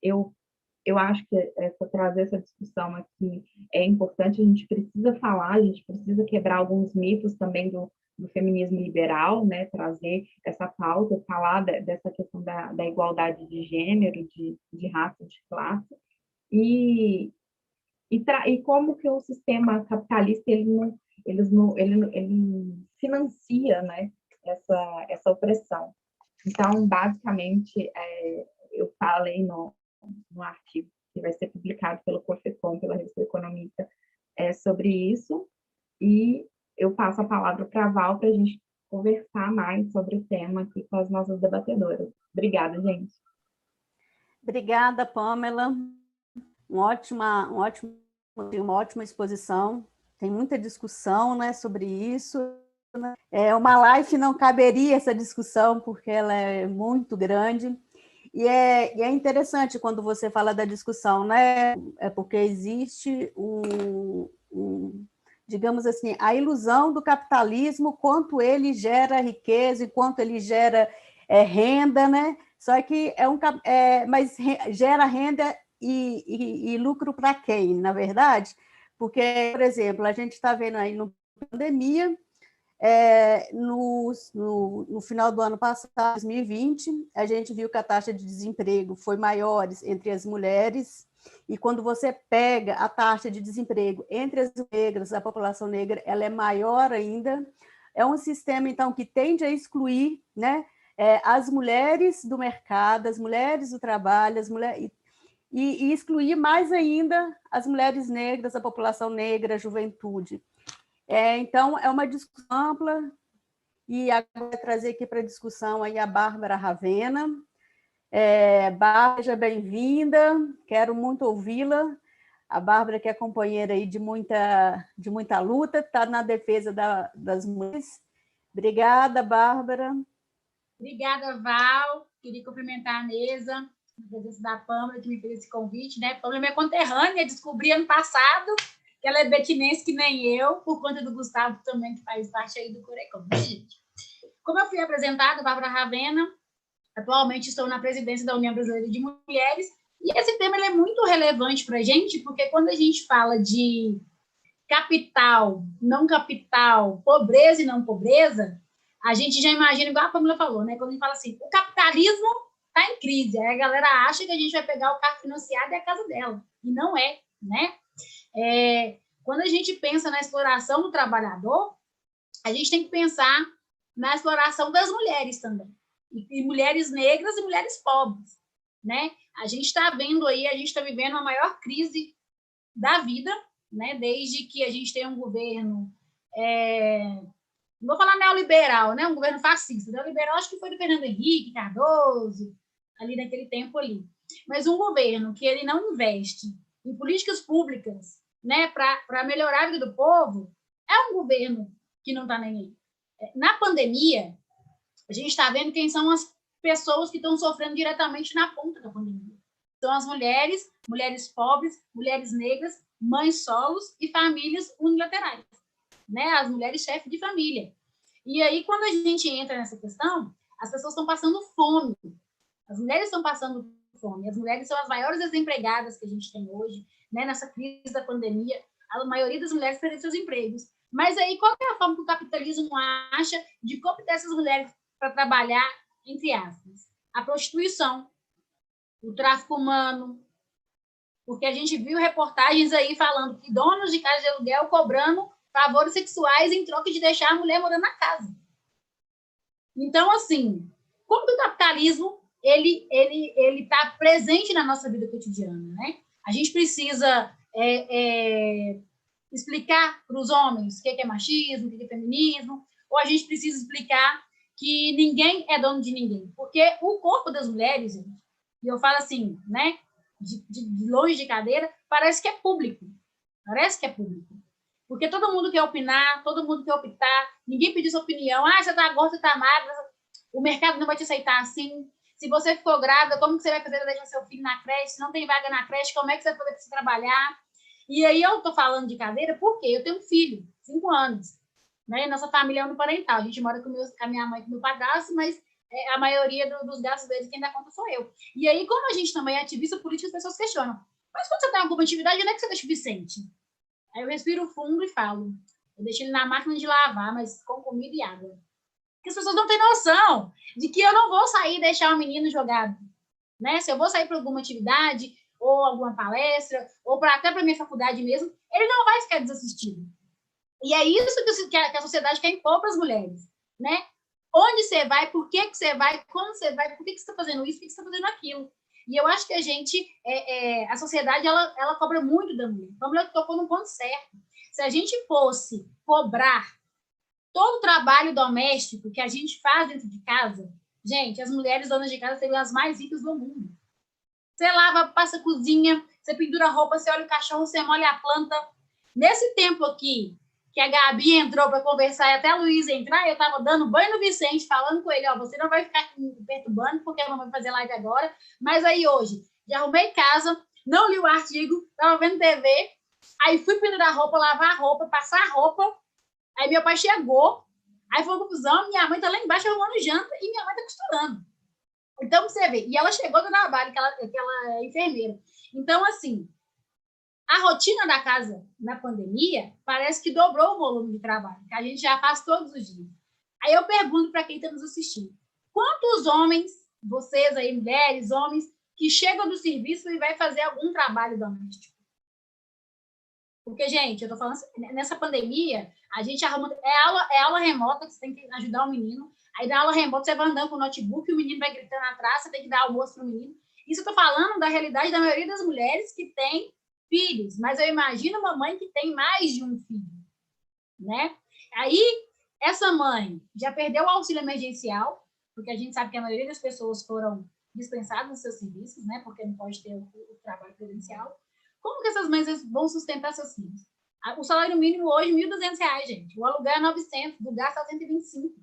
eu acho que para trazer essa discussão aqui é importante, a gente precisa falar, a gente precisa quebrar alguns mitos também do feminismo liberal, né? Trazer essa pauta, falar dessa questão da igualdade de gênero, de raça, de classe, e como que o sistema capitalista ele financia, né, essa opressão. Então, basicamente, eu falei no artigo que vai ser publicado pelo Cofecom, pela Revista Economista, sobre isso, e eu passo a palavra para a Val para a gente conversar mais sobre o tema aqui com as nossas debatedoras. Obrigada, gente. Obrigada, Pamela. Uma ótima exposição. Tem muita discussão, né, sobre isso, É, uma live não caberia essa discussão, porque ela é muito grande. E é interessante quando você fala da discussão, né? É porque existe digamos assim, a ilusão do capitalismo, quanto ele gera riqueza e quanto ele gera renda, né? Só que mas gera renda e lucro para quem, na verdade? Porque, por exemplo, a gente está vendo aí na pandemia, no final do ano passado, 2020, a gente viu que a taxa de desemprego foi maior entre as mulheres, e quando você pega a taxa de desemprego entre as negras, a população negra, ela é maior ainda. É um sistema, então, que tende a excluir, né, as mulheres do mercado, as mulheres do trabalho, e excluir mais ainda as mulheres negras, a população negra, a juventude. Então, é uma discussão ampla, e agora vou trazer aqui para a discussão aí a Bárbara Ravena. Bárbara, seja bem-vinda, quero muito ouvi-la. A Bárbara, que é companheira aí de muita luta, está na defesa das mulheres. Obrigada, Bárbara. Obrigada, Val. Queria cumprimentar a mesa, a presença da Pâmela, que me fez esse convite, né? Pâmela é minha conterrânea, descobri ano passado que ela é betinense que nem eu, por conta do Gustavo também, que faz parte aí do Corecom. Como eu fui apresentada, Bárbara Ravena, atualmente estou na presidência da União Brasileira de Mulheres, e esse tema ele é muito relevante para a gente, porque quando a gente fala de capital, não capital, pobreza e não pobreza, a gente já imagina, igual a Pâmela falou, né? Quando a gente fala assim, o capitalismo está em crise, aí a galera acha que a gente vai pegar o carro financiado e a casa dela, e não é, né? Quando a gente pensa na exploração do trabalhador, a gente tem que pensar na exploração das mulheres também, e mulheres negras e mulheres pobres, né? A gente está vendo aí, a gente está vivendo a maior crise da vida, né? Desde que a gente tem um governo, não vou falar neoliberal, né? Um governo fascista. Neoliberal acho que foi do Fernando Henrique Cardoso, ali naquele tempo ali. Mas um governo que ele não investe em políticas públicas, né, para melhorar a vida do povo, é um governo que não está nem aí. Na pandemia, a gente está vendo quem são as pessoas que estão sofrendo diretamente na ponta da pandemia. São as mulheres, mulheres pobres, mulheres negras, mães solos e famílias unilaterais, né? As mulheres chefes de família. E aí, quando a gente entra nessa questão, as pessoas estão passando fome. As mulheres estão passando fome. As mulheres são as maiores desempregadas que a gente tem hoje, né? Nessa crise da pandemia, a maioria das mulheres perdeu seus empregos. Mas aí, qual é a forma que o capitalismo acha de cooptar essas mulheres para trabalhar, entre aspas? A prostituição, o tráfico humano, porque a gente viu reportagens aí falando que donos de casa de aluguel cobrando favores sexuais em troca de deixar a mulher morando na casa. Então, assim, como que o capitalismo ele está presente na nossa vida cotidiana, né? A gente precisa explicar para os homens o que é machismo, o que é feminismo, ou a gente precisa explicar que ninguém é dono de ninguém, porque o corpo das mulheres, gente, e eu falo assim, né, de longe de cadeira, parece que é público, porque todo mundo quer opinar, todo mundo quer optar, ninguém pediu sua opinião, você tá gorda, você tá magra, o mercado não vai te aceitar assim, se você ficou grávida, como que você vai fazer para deixar seu filho na creche, se não tem vaga na creche, como é que você vai poder trabalhar? E aí eu tô falando de cadeira porque eu tenho um filho, 5 anos, né? Nossa família é monoparental, a gente mora com a minha mãe e com o meu padrasto, mas a maioria dos gastos deles, quem dá conta sou eu. E aí, como a gente também é ativista político, as pessoas questionam, mas quando você tem alguma atividade, onde é que você deixa o Vicente? Aí eu respiro fundo e falo, eu deixo ele na máquina de lavar, mas com comida e água. Porque as pessoas não têm noção de que eu não vou sair e deixar o menino jogado, né? Se eu vou sair para alguma atividade, ou alguma palestra, ou até para minha faculdade mesmo, ele não vai ficar desassistido. E é isso que a sociedade quer impor para as mulheres, né? Onde você vai, por que você vai, quando você vai, por que você está fazendo isso, por que você está fazendo aquilo. E eu acho que a gente, a sociedade, ela cobra muito da mulher. A mulher tocou no ponto certo. Se a gente fosse cobrar todo o trabalho doméstico que a gente faz dentro de casa, gente, as mulheres donas de casa seriam as mais ricas do mundo. Você lava, passa a cozinha, você pendura a roupa, você olha o cachorro, você molha a planta. Nesse tempo aqui, que a Gabi entrou para conversar e até a Luísa entrar, eu estava dando banho no Vicente, falando com ele, ó, você não vai ficar me perturbando, porque eu não vou fazer live agora, mas aí hoje, já arrumei casa, não li o artigo, estava vendo TV, aí fui pendurar roupa, lavar a roupa, passar a roupa, aí meu pai chegou, aí foi uma confusão, minha mãe tá lá embaixo arrumando janta e minha mãe tá costurando. Então, você vê, e ela chegou do trabalho, que ela é enfermeira. Então, assim, a rotina da casa na pandemia parece que dobrou o volume de trabalho, que a gente já faz todos os dias. Aí eu pergunto para quem está nos assistindo, quantos homens, vocês aí, mulheres, homens, que chegam do serviço e vai fazer algum trabalho doméstico? Porque, gente, eu tô falando assim, nessa pandemia, a gente arruma... É aula remota, que você tem que ajudar o menino. Aí, na aula remota, você vai andando com o notebook, o menino vai gritando atrás, você tem que dar almoço pro menino. Isso eu tô falando da realidade da maioria das mulheres que têm filhos. Mas eu imagino uma mãe que tem mais de um filho, né? Aí, essa mãe já perdeu o auxílio emergencial, porque a gente sabe que a maioria das pessoas foram dispensadas dos seus serviços, né? Porque não pode ter o trabalho presencial. Como que essas mães vão sustentar seus filhos? O salário mínimo hoje, R$ 1.200, gente. O aluguel é 900, do gasto é 125.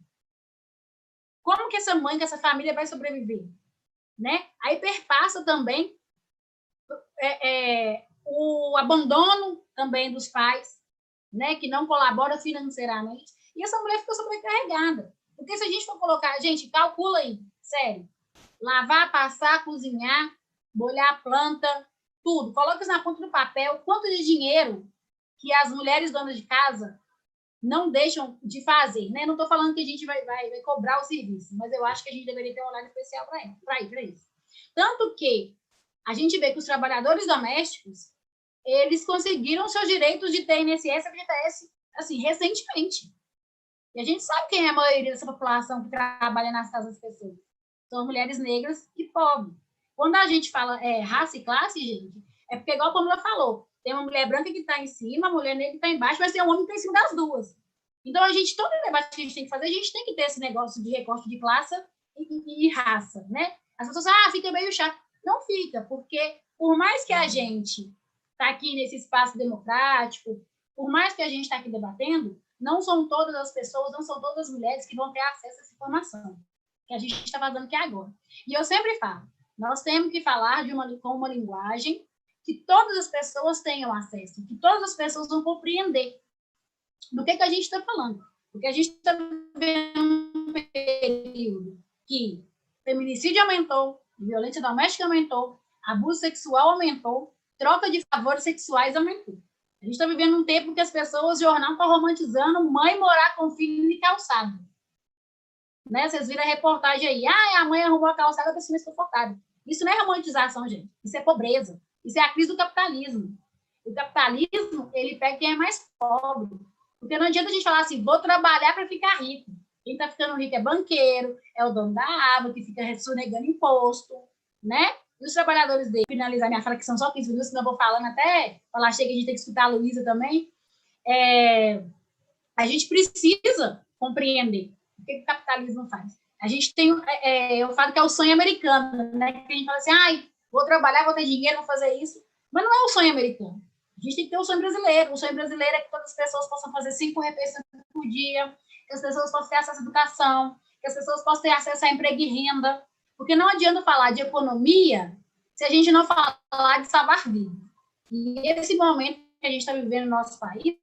Como que essa mãe, que essa família vai sobreviver? Né? Aí perpassa também o abandono também dos pais, né? Que não colabora financeiramente. E essa mulher ficou sobrecarregada. Porque se a gente for colocar... Gente, calcula aí, sério. Lavar, passar, cozinhar, molhar a planta... tudo, coloca isso na ponta do papel, quanto de dinheiro que as mulheres donas de casa não deixam de fazer, né? Não estou falando que a gente vai cobrar o serviço, mas eu acho que a gente deveria ter um olhar especial para isso. Tanto que a gente vê que os trabalhadores domésticos, eles conseguiram seus direitos de ter INSS e FGTS, assim, recentemente. E a gente sabe quem é a maioria dessa população que trabalha nas casas das pessoas. São mulheres negras e pobres. Quando a gente fala raça e classe, gente, é porque, igual a Pamela falou, tem uma mulher branca que está em cima, a mulher negra que está embaixo, mas tem um homem que está em cima das duas. Então, todo o debate que a gente tem que fazer, a gente tem que ter esse negócio de recorte de classe e raça, né? As pessoas fica meio chato. Não fica, porque por mais que a gente está aqui nesse espaço democrático, por mais que a gente está aqui debatendo, não são todas as pessoas, não são todas as mulheres que vão ter acesso a essa informação que a gente está fazendo aqui agora. E eu sempre falo, nós temos que falar com uma linguagem que todas as pessoas tenham acesso, que todas as pessoas vão compreender do que a gente está falando. Porque a gente está vivendo um período que feminicídio aumentou, violência doméstica aumentou, abuso sexual aumentou, troca de favores sexuais aumentou. A gente está vivendo um tempo que as pessoas, o jornal está romantizando mãe morar com filho de calçado. Né? Vocês viram a reportagem aí, a mãe arrumou a calçada para se mais confortável. Isso não é romantização, gente. Isso é pobreza. Isso é a crise do capitalismo. O capitalismo, ele pega quem é mais pobre. Porque não adianta a gente falar assim, vou trabalhar para ficar rico. Quem está ficando rico é banqueiro, é o dono da água, que fica sonegando imposto, né? E os trabalhadores dele, finalizar minha fala, que são só 15 minutos, senão eu vou falando até falar, chega, a gente tem que escutar a Luísa também. A gente precisa compreender o que o capitalismo faz. A gente tem, eu falo que é o sonho americano, né? Que a gente fala assim, vou trabalhar, vou ter dinheiro, vou fazer isso. Mas não é o sonho americano. A gente tem que ter o sonho brasileiro. O sonho brasileiro é que todas as pessoas possam fazer 5 refeições por dia, que as pessoas possam ter acesso à educação, que as pessoas possam ter acesso a emprego e renda. Porque não adianta falar de economia se a gente não falar de salvar vidas. E esse momento que a gente está vivendo no nosso país,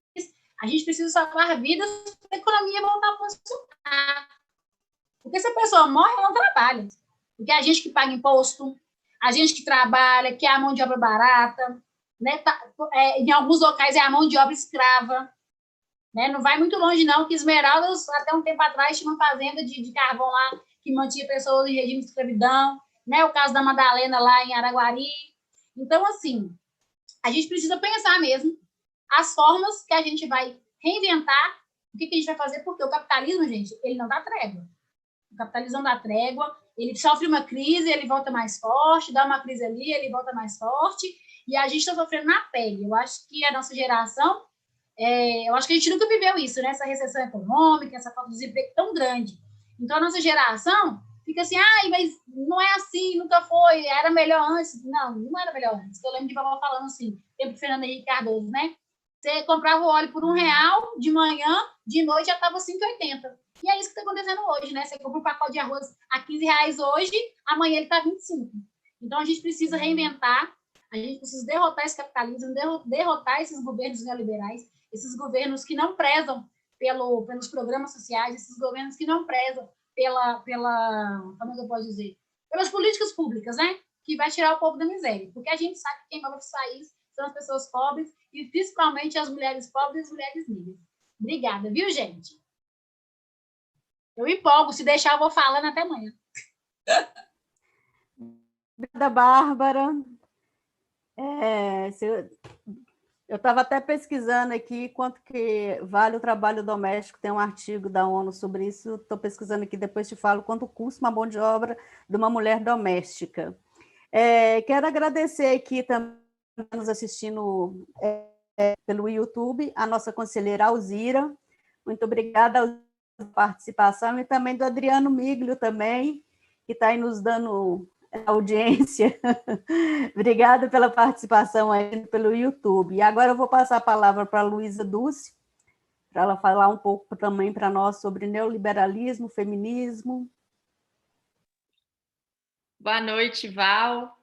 a gente precisa salvar vidas para a economia voltar a funcionar. Porque se a pessoa morre, ela não trabalha. Porque é a gente que paga imposto, a gente que trabalha, que é a mão de obra barata, né? Em alguns locais é a mão de obra escrava. Né? Não vai muito longe, não, que Esmeraldas, até um tempo atrás, tinha uma fazenda de carvão lá que mantinha pessoas em regime de escravidão. Né? O caso da Madalena lá em Araguari. Então, assim, a gente precisa pensar mesmo as formas que a gente vai reinventar, o que a gente vai fazer, porque o capitalismo, gente, ele não dá trégua. O capitalismo não dá trégua, ele sofre uma crise, ele volta mais forte, dá uma crise ali, ele volta mais forte, e a gente está sofrendo na pele. Eu acho que a nossa geração, eu acho que a gente nunca viveu isso, né? Essa recessão econômica, essa falta de desemprego tão grande. Então, a nossa geração fica assim, mas não é assim, nunca foi, era melhor antes. Não era melhor antes. Eu lembro de vovó falando assim, tempo de Fernando Henrique Cardoso, né? Você comprava o óleo por R$1 de manhã, de noite já estava 5,80. E é isso que está acontecendo hoje, né? Você compra um pacote de arroz a R$15 hoje, amanhã ele está 25. Então, a gente precisa reinventar, a gente precisa derrotar esse capitalismo, derrotar esses governos neoliberais, esses governos que não prezam pelos programas sociais, esses governos que não prezam como é que eu posso dizer? Pelas políticas públicas, né? Que vai tirar o povo da miséria. Porque a gente sabe que quem move esse país são as pessoas pobres e principalmente as mulheres pobres e as mulheres negras. Obrigada, viu, gente? Eu empolgo, se deixar eu vou falando até amanhã. Obrigada, Bárbara. Eu estava até pesquisando aqui quanto que vale o trabalho doméstico, tem um artigo da ONU sobre isso, estou pesquisando aqui, depois te falo quanto custa uma mão de obra de uma mulher doméstica. Quero agradecer aqui também, nos assistindo pelo YouTube, a nossa conselheira Alzira, muito obrigada pela participação, e também do Adriano Miglio também, que está aí nos dando audiência. Obrigada pela participação aí pelo YouTube. E agora eu vou passar a palavra para a Luísa Dulce, para ela falar um pouco também para nós sobre neoliberalismo, feminismo. Boa noite, Val.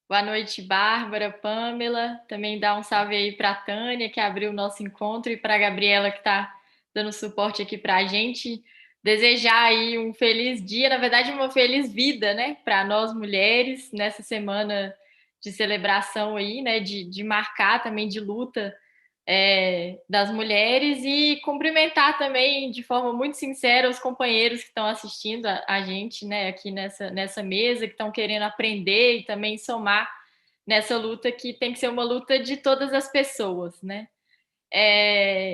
Boa noite, Bárbara, Pamela. Também dá um salve aí para a Tânia, que abriu o nosso encontro, e para a Gabriela, que está dando suporte aqui para a gente. Desejar aí um feliz dia, na verdade, uma feliz vida, né, para nós mulheres, nessa semana de celebração aí, né, de marcar também de luta das mulheres, e cumprimentar também de forma muito sincera os companheiros que estão assistindo a gente, né, aqui nessa mesa, que estão querendo aprender e também somar nessa luta, que tem que ser uma luta de todas as pessoas, né?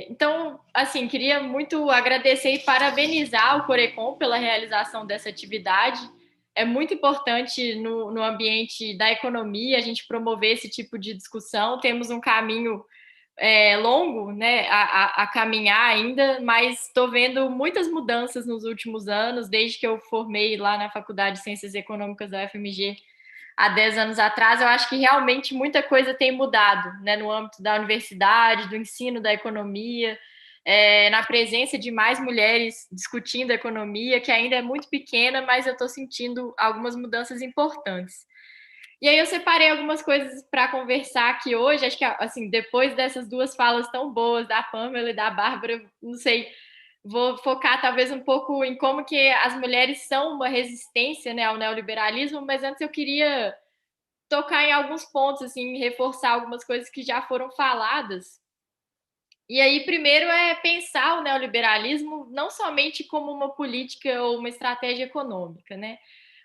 Então, assim, queria muito agradecer e parabenizar o Corecon pela realização dessa atividade. É muito importante no ambiente da economia a gente promover esse tipo de discussão. Temos um caminho longo, né, a caminhar ainda, mas estou vendo muitas mudanças nos últimos anos, desde que eu formei lá na Faculdade de Ciências Econômicas da UFMG há 10 anos atrás. Eu acho que realmente muita coisa tem mudado, né, no âmbito da universidade, do ensino da economia, na presença de mais mulheres discutindo a economia, que ainda é muito pequena, mas eu estou sentindo algumas mudanças importantes. E aí eu separei algumas coisas para conversar aqui hoje. Acho que, assim, depois dessas duas falas tão boas da Pamela e da Bárbara, não sei, vou focar talvez um pouco em como que as mulheres são uma resistência, né, ao neoliberalismo, mas antes eu queria tocar em alguns pontos, assim, reforçar algumas coisas que já foram faladas. E aí, primeiro, pensar o neoliberalismo não somente como uma política ou uma estratégia econômica, né,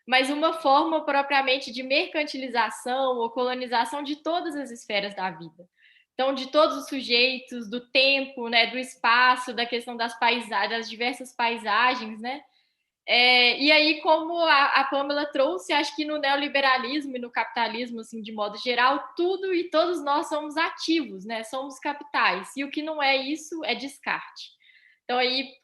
mas uma forma propriamente de mercantilização ou colonização de todas as esferas da vida. Então, de todos os sujeitos, do tempo, né, do espaço, da questão das paisagens, das diversas paisagens, né? E aí, como a Pamela trouxe, acho que no neoliberalismo e no capitalismo, assim, de modo geral, tudo e todos nós somos ativos, né? Somos capitais. E o que não é isso é descarte. Então, aí,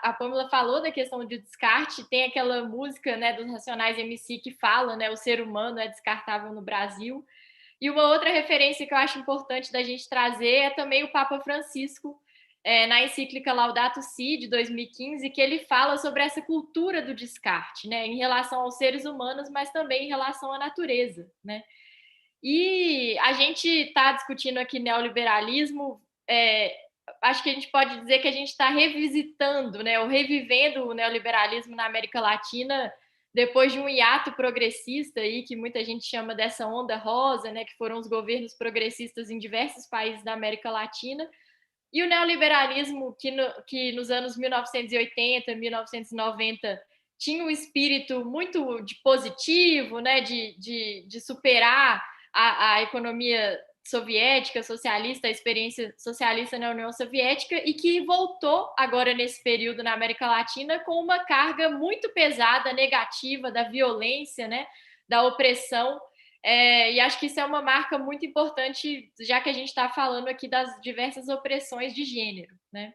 a Pamela falou da questão de descarte, tem aquela música, né, dos Racionais MC que fala, né, o ser humano é descartável no Brasil. E uma outra referência que eu acho importante da gente trazer é também o Papa Francisco, na encíclica Laudato Si, de 2015, que ele fala sobre essa cultura do descarte, né, em relação aos seres humanos, mas também em relação à natureza, né? E a gente está discutindo aqui neoliberalismo, acho que a gente pode dizer que a gente está revisitando, né, ou revivendo o neoliberalismo na América Latina depois de um hiato progressista aí, que muita gente chama dessa onda rosa, né, que foram os governos progressistas em diversos países da América Latina, e o neoliberalismo que nos anos 1980, 1990 tinha um espírito muito positivo, né, de superar a economia soviética, socialista, a experiência socialista na União Soviética, e que voltou agora nesse período na América Latina com uma carga muito pesada, negativa, da violência, né, da opressão. E acho que isso é uma marca muito importante, já que a gente está falando aqui das diversas opressões de gênero, né?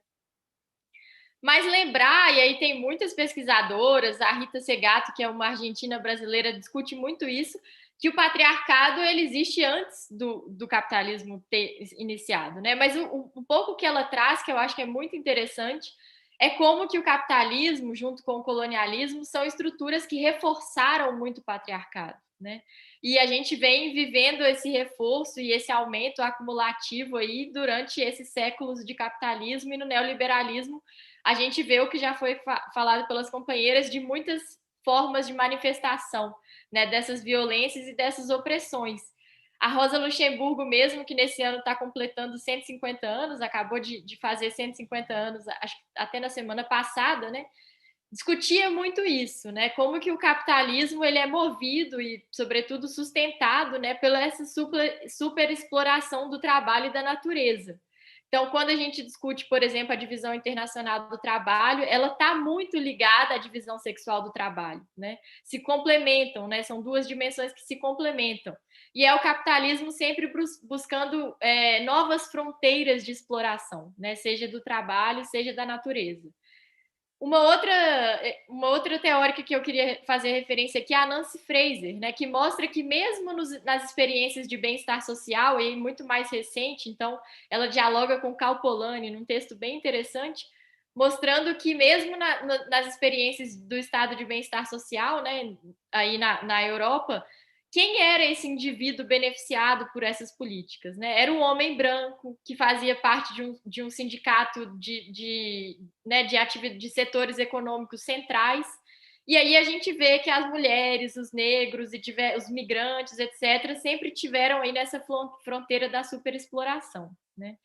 Mas lembrar, e aí tem muitas pesquisadoras, a Rita Segato, que é uma argentina brasileira, discute muito isso, que o patriarcado ele existe antes do capitalismo ter iniciado, né? Mas um pouco que ela traz, que eu acho que é muito interessante, é como que o capitalismo, junto com o colonialismo, são estruturas que reforçaram muito o patriarcado, né? E a gente vem vivendo esse reforço e esse aumento acumulativo aí durante esses séculos de capitalismo, e no neoliberalismo a gente vê o que já foi falado pelas companheiras de muitas formas de manifestação, né, dessas violências e dessas opressões. A Rosa Luxemburgo mesmo, que nesse ano está completando 150 anos, acabou de fazer 150 anos, acho que até na semana passada, né, discutia muito isso, né, como que o capitalismo ele é movido e, sobretudo, sustentado, né, pela essa super exploração do trabalho e da natureza. Então, quando a gente discute, por exemplo, a divisão internacional do trabalho, ela está muito ligada à divisão sexual do trabalho, né? Se complementam, né? São duas dimensões que se complementam. E é o capitalismo sempre buscando novas fronteiras de exploração, né? Seja do trabalho, seja da natureza. Uma outra teórica que eu queria fazer referência aqui é a Nancy Fraser, né, que mostra que mesmo nas experiências de bem-estar social, e muito mais recente, então ela dialoga com Cal Polanyi num texto bem interessante, mostrando que mesmo nas experiências do estado de bem-estar social, né, aí na Europa, quem era esse indivíduo beneficiado por essas políticas, né? Era um homem branco que fazia parte de um sindicato de setores econômicos centrais. E aí a gente vê que as mulheres, os negros e os migrantes, etc., sempre tiveram aí nessa fronteira da superexploração, né?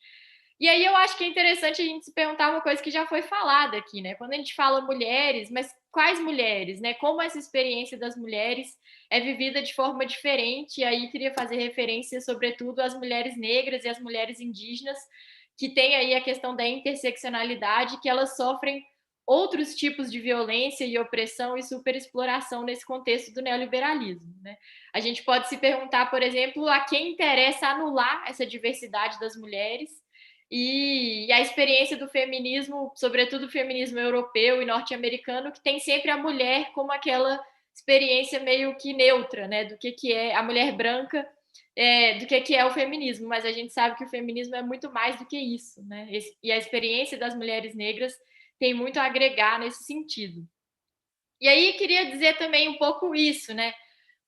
E aí eu acho que é interessante a gente se perguntar uma coisa que já foi falada aqui, né? Quando a gente fala mulheres, mas quais mulheres, né? Como essa experiência das mulheres é vivida de forma diferente, e aí queria fazer referência, sobretudo, às mulheres negras e às mulheres indígenas, que tem aí a questão da interseccionalidade, que elas sofrem outros tipos de violência e opressão e superexploração nesse contexto do neoliberalismo, né? A gente pode se perguntar, por exemplo, a quem interessa anular essa diversidade das mulheres, e a experiência do feminismo, sobretudo o feminismo europeu e norte-americano, que tem sempre a mulher como aquela experiência meio que neutra, né, do que é a mulher branca, do que é o feminismo, mas a gente sabe que o feminismo é muito mais do que isso, né, e a experiência das mulheres negras tem muito a agregar nesse sentido. E aí queria dizer também um pouco isso, né,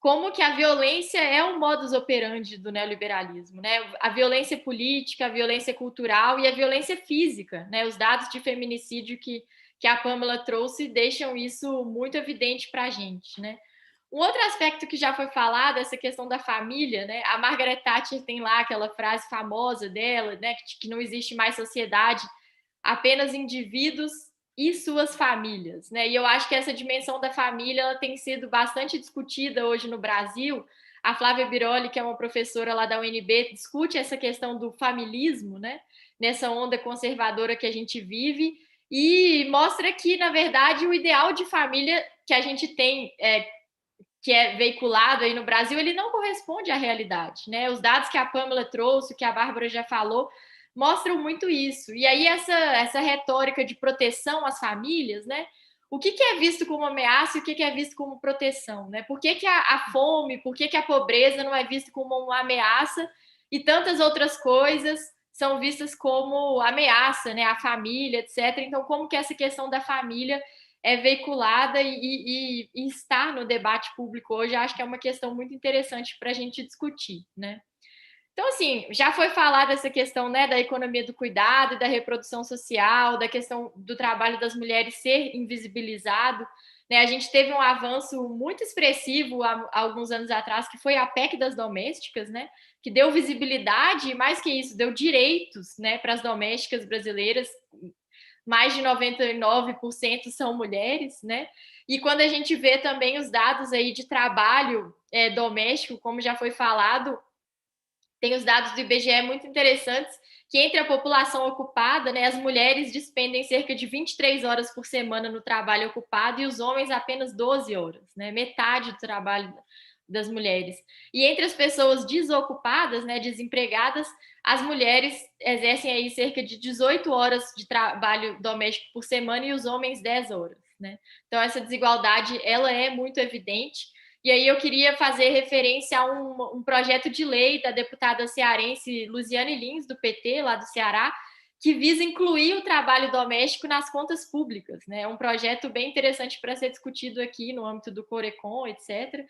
como que a violência é um modus operandi do neoliberalismo, né? A violência política, a violência cultural e a violência física, né? Os dados de feminicídio que a Pamela trouxe deixam isso muito evidente para a gente, né? Um outro aspecto que já foi falado, essa questão da família, né? A Margaret Thatcher tem lá aquela frase famosa dela, né? Que não existe mais sociedade, apenas indivíduos e suas famílias, né? E eu acho que essa dimensão da família ela tem sido bastante discutida hoje no Brasil. A Flávia Biroli, que é uma professora lá da UNB, discute essa questão do familismo, né? Nessa onda conservadora que a gente vive, e mostra que, na verdade, o ideal de família que a gente tem, que é veiculado aí no Brasil, ele não corresponde à realidade, né? Os dados que a Pamela trouxe, que a Bárbara já falou, mostram muito isso. E aí essa retórica de proteção às famílias, né? O que é visto como ameaça e o que é visto como proteção, né? Por que a fome, por que a pobreza não é vista como uma ameaça e tantas outras coisas são vistas como ameaça, né? A família, etc. Então, como que essa questão da família é veiculada e estar no debate público hoje, acho que é uma questão muito interessante para a gente discutir, né? Então, assim, já foi falada essa questão, né, da economia do cuidado, da reprodução social, da questão do trabalho das mulheres ser invisibilizado, né? A gente teve um avanço muito expressivo há alguns anos atrás, que foi a PEC das domésticas, né, que deu visibilidade e, mais que isso, deu direitos, né, para as domésticas brasileiras. Mais de 99% são mulheres, né? E quando a gente vê também os dados aí de trabalho doméstico, como já foi falado, tem os dados do IBGE muito interessantes, que entre a população ocupada, né, as mulheres despendem cerca de 23 horas por semana no trabalho ocupado e os homens apenas 12 horas, né? Metade do trabalho das mulheres. E entre as pessoas desocupadas, né, desempregadas, as mulheres exercem aí cerca de 18 horas de trabalho doméstico por semana e os homens 10 horas, né? Então essa desigualdade ela é muito evidente E aí eu queria fazer referência a um projeto de lei da deputada cearense Luziane Lins, do PT, lá do Ceará, que visa incluir o trabalho doméstico nas contas públicas, né? É um projeto bem interessante para ser discutido aqui no âmbito do Corecon, etc.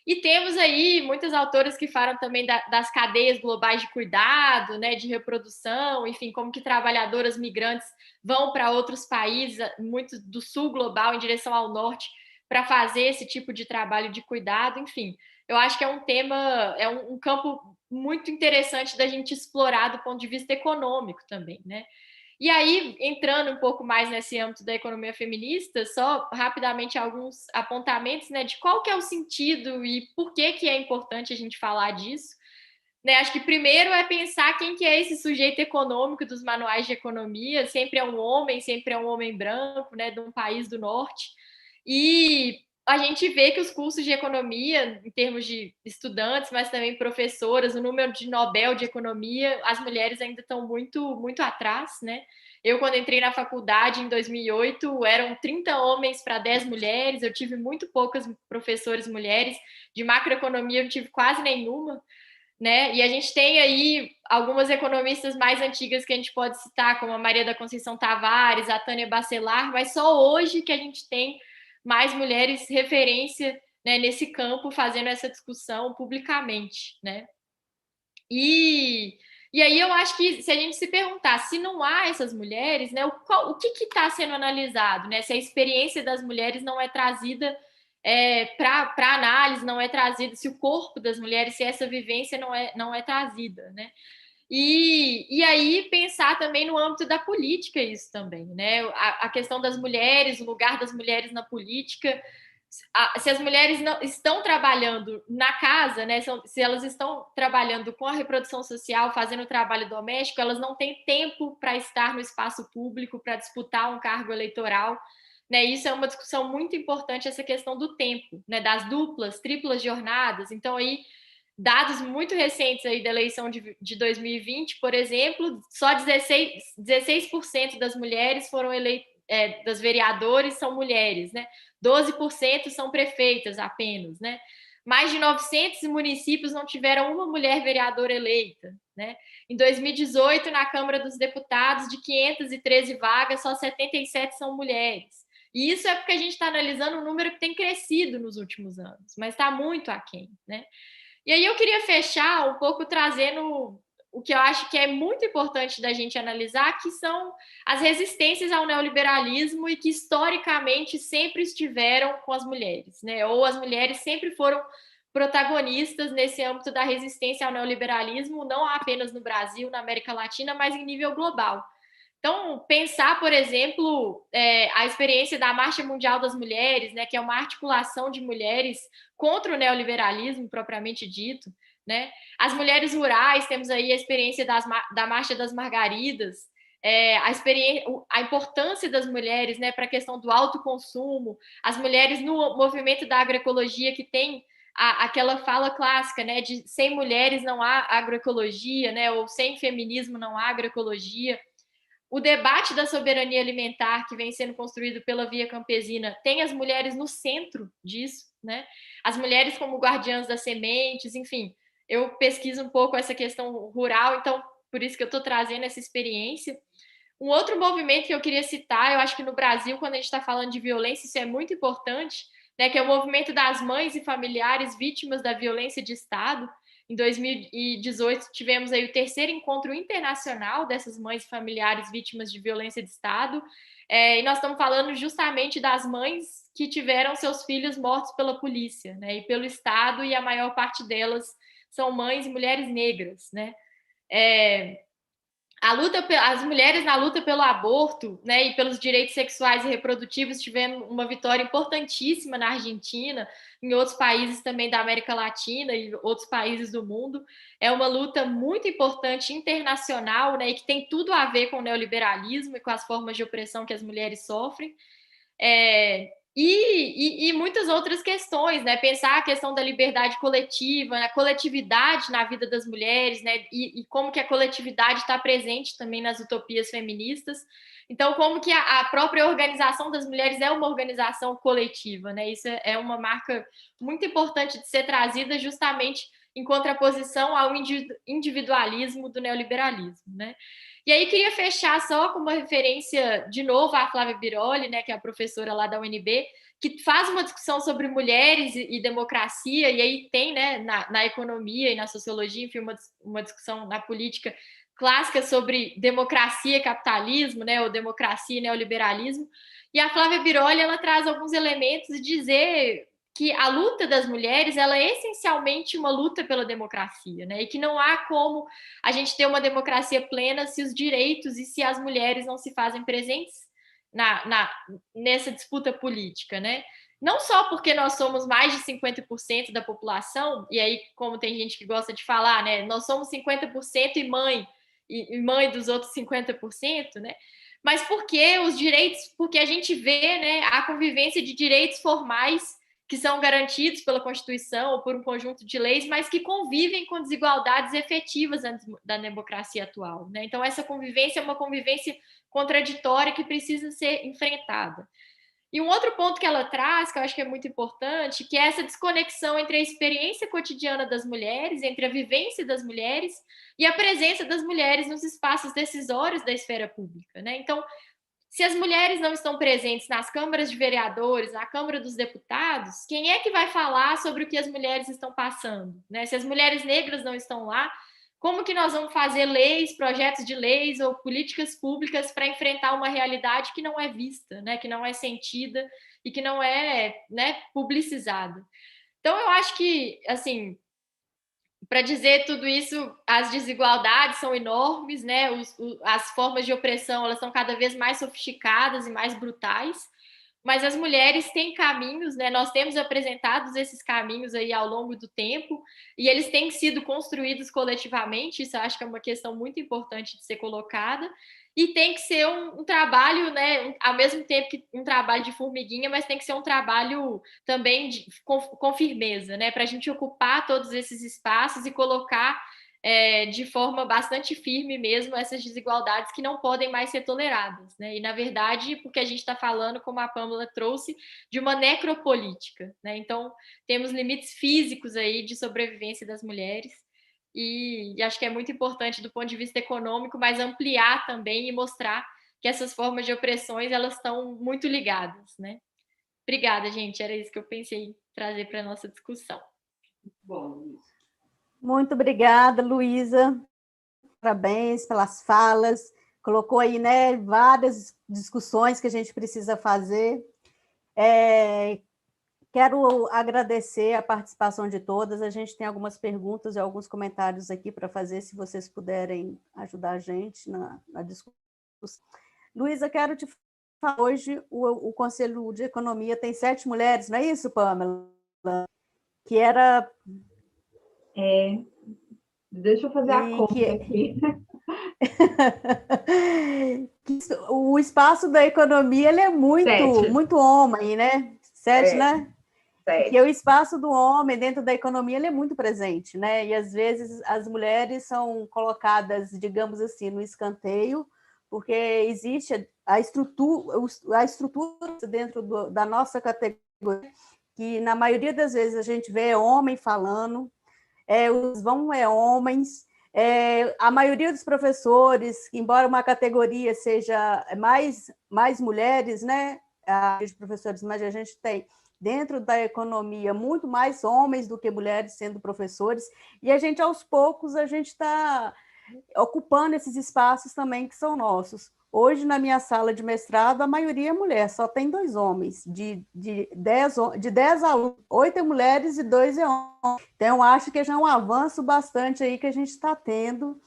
E temos aí muitas autoras que falam também das cadeias globais de cuidado, né, de reprodução, enfim, como que trabalhadoras migrantes vão para outros países, muito do sul global em direção ao norte, para fazer esse tipo de trabalho de cuidado, enfim. Eu acho que é um tema, é um campo muito interessante da gente explorar do ponto de vista econômico também, né? E aí, entrando um pouco mais nesse âmbito da economia feminista, só rapidamente alguns apontamentos, né, de qual que é o sentido e por que é importante a gente falar disso. Né, acho que primeiro é pensar quem que é esse sujeito econômico dos manuais de economia, sempre é um homem branco, né, de um país do norte, e a gente vê que os cursos de economia, em termos de estudantes, mas também professoras, o número de Nobel de economia, as mulheres ainda estão muito, muito atrás, né? Eu, quando entrei na faculdade, em 2008, eram 30 homens para 10 mulheres, eu tive muito poucas professoras mulheres, de macroeconomia eu não tive quase nenhuma, né? E a gente tem aí algumas economistas mais antigas que a gente pode citar, como a Maria da Conceição Tavares, a Tânia Bacelar, mas só hoje que a gente tem mais mulheres referência, né, nesse campo, fazendo essa discussão publicamente, né? E aí eu acho que se a gente se perguntar se não há essas mulheres, né, o que está sendo analisado, né? Se a experiência das mulheres não é trazida para análise, não é trazida, se o corpo das mulheres, se essa vivência não é trazida, né? E aí pensar também no âmbito da política isso também, né? A questão das mulheres, o lugar das mulheres na política, se as mulheres não estão trabalhando na casa, né? Se elas estão trabalhando com a reprodução social, fazendo trabalho doméstico, elas não têm tempo para estar no espaço público, para disputar um cargo eleitoral. Né, isso é uma discussão muito importante, essa questão do tempo, né, das duplas, triplas jornadas. Então, aí, dados muito recentes aí da eleição de 2020, por exemplo, só 16% das mulheres foram eleitas, das vereadores são mulheres, né? 12% são prefeitas apenas, né? Mais de 900 municípios não tiveram uma mulher vereadora eleita, né? Em 2018, na Câmara dos Deputados, de 513 vagas, só 77 são mulheres. E isso é porque a gente está analisando um número que tem crescido nos últimos anos, mas está muito aquém, né? E aí eu queria fechar um pouco trazendo o que eu acho que é muito importante da gente analisar, que são as resistências ao neoliberalismo e que historicamente sempre estiveram com as mulheres, né? Ou as mulheres sempre foram protagonistas nesse âmbito da resistência ao neoliberalismo, não apenas no Brasil, na América Latina, mas em nível global. Então, pensar, por exemplo, a experiência da Marcha Mundial das Mulheres, né, que é uma articulação de mulheres contra o neoliberalismo, propriamente dito, né? As mulheres rurais, temos aí a experiência da Marcha das Margaridas, a importância das mulheres, né, para a questão do autoconsumo, as mulheres no movimento da agroecologia, que tem aquela fala clássica, né, de sem mulheres não há agroecologia, né, ou sem feminismo não há agroecologia. O debate da soberania alimentar que vem sendo construído pela Via Campesina tem as mulheres no centro disso, né? As mulheres como guardiãs das sementes, enfim. Eu pesquiso um pouco essa questão rural, então por isso que eu estou trazendo essa experiência. Um outro movimento que eu queria citar, eu acho que no Brasil, quando a gente está falando de violência, isso é muito importante, né? Que é o movimento das mães e familiares vítimas da violência de Estado. Em 2018, tivemos aí o terceiro encontro internacional dessas mães e familiares vítimas de violência de Estado. E nós estamos falando justamente das mães que tiveram seus filhos mortos pela polícia, né, e pelo Estado, e a maior parte delas são mães e mulheres negras, né? As mulheres na luta pelo aborto, né, e pelos direitos sexuais e reprodutivos tiveram uma vitória importantíssima na Argentina, em outros países também da América Latina e outros países do mundo. É uma luta muito importante internacional, né, e que tem tudo a ver com o neoliberalismo e com as formas de opressão que as mulheres sofrem. E muitas outras questões, né? Pensar a questão da liberdade coletiva, a coletividade na vida das mulheres, né? E como que a coletividade está presente também nas utopias feministas. Então, como que a própria organização das mulheres é uma organização coletiva, né? Isso é uma marca muito importante de ser trazida justamente em contraposição ao individualismo do neoliberalismo, né? E aí queria fechar só com uma referência, de novo, à Flávia Biroli, né, que é a professora lá da UNB, que faz uma discussão sobre mulheres e democracia, e aí tem, né, na economia e na sociologia, enfim, uma discussão na política clássica sobre democracia e capitalismo, né, ou democracia e neoliberalismo. E a Flávia Biroli, ela traz alguns elementos de dizer que a luta das mulheres ela é essencialmente uma luta pela democracia, né? E que não há como a gente ter uma democracia plena se os direitos e se as mulheres não se fazem presentes nessa disputa política, né? Não só porque nós somos mais de 50% da população, e aí, como tem gente que gosta de falar, né? Nós somos 50% e mãe dos outros 50%, né? Mas porque os direitos, porque a gente vê, né, a convivência de direitos formais que são garantidos pela Constituição ou por um conjunto de leis, mas que convivem com desigualdades efetivas da democracia atual, né? Então, essa convivência é uma convivência contraditória que precisa ser enfrentada. E um outro ponto que ela traz, que eu acho que é muito importante, que é essa desconexão entre a experiência cotidiana das mulheres, entre a vivência das mulheres e a presença das mulheres nos espaços decisórios da esfera pública, né? Então, se as mulheres não estão presentes nas câmaras de vereadores, na Câmara dos Deputados, quem é que vai falar sobre o que as mulheres estão passando, né? Se as mulheres negras não estão lá, como que nós vamos fazer leis, projetos de leis ou políticas públicas para enfrentar uma realidade que não é vista, né? Que não é sentida e que não é, né, publicizada? Então, eu acho que, assim, para dizer tudo isso, as desigualdades são enormes, né? As formas de opressão elas são cada vez mais sofisticadas e mais brutais, mas as mulheres têm caminhos, né? Nós temos apresentado esses caminhos aí ao longo do tempo e eles têm sido construídos coletivamente. Isso eu acho que é uma questão muito importante de ser colocada. E tem que ser um trabalho, né, ao mesmo tempo que um trabalho de formiguinha, mas tem que ser um trabalho também com firmeza, né, para a gente ocupar todos esses espaços e colocar de forma bastante firme mesmo essas desigualdades que não podem mais ser toleradas, né? E, na verdade, porque a gente está falando, como a Pâmela trouxe, de uma necropolítica, né? Então, temos limites físicos aí de sobrevivência das mulheres e acho que é muito importante do ponto de vista econômico, mas ampliar também e mostrar que essas formas de opressões elas estão muito ligadas, né? Obrigada, gente. Era isso que eu pensei em trazer para a nossa discussão. Bom, Luísa. Muito obrigada, Luísa. Parabéns pelas falas. Colocou aí, né, várias discussões que a gente precisa fazer. Quero agradecer a participação de todas. A gente tem algumas perguntas e alguns comentários aqui para fazer, se vocês puderem ajudar a gente na discussão. Luísa, quero te falar, hoje o Conselho de Economia tem 7 mulheres, não é isso, Pâmela? Que era... Deixa eu fazer a conta aqui. O espaço da economia ele é muito homem, né? 7, né? 7. Porque o espaço do homem dentro da economia ele é muito presente, né? E às vezes as mulheres são colocadas, digamos assim, no escanteio, porque existe a estrutura dentro da nossa categoria, que na maioria das vezes a gente vê homem falando, os homens, a maioria dos professores, embora uma categoria seja mais mulheres, né? De professores, mas a gente tem dentro da economia muito mais homens do que mulheres sendo professores, e a gente, aos poucos, a gente está ocupando esses espaços também que são nossos. Hoje, na minha sala de mestrado, a maioria é mulher, só tem 2 homens. De 10 alunos, 8 é mulheres e 2 é homens. Então, acho que já é um avanço bastante aí que a gente está tendo,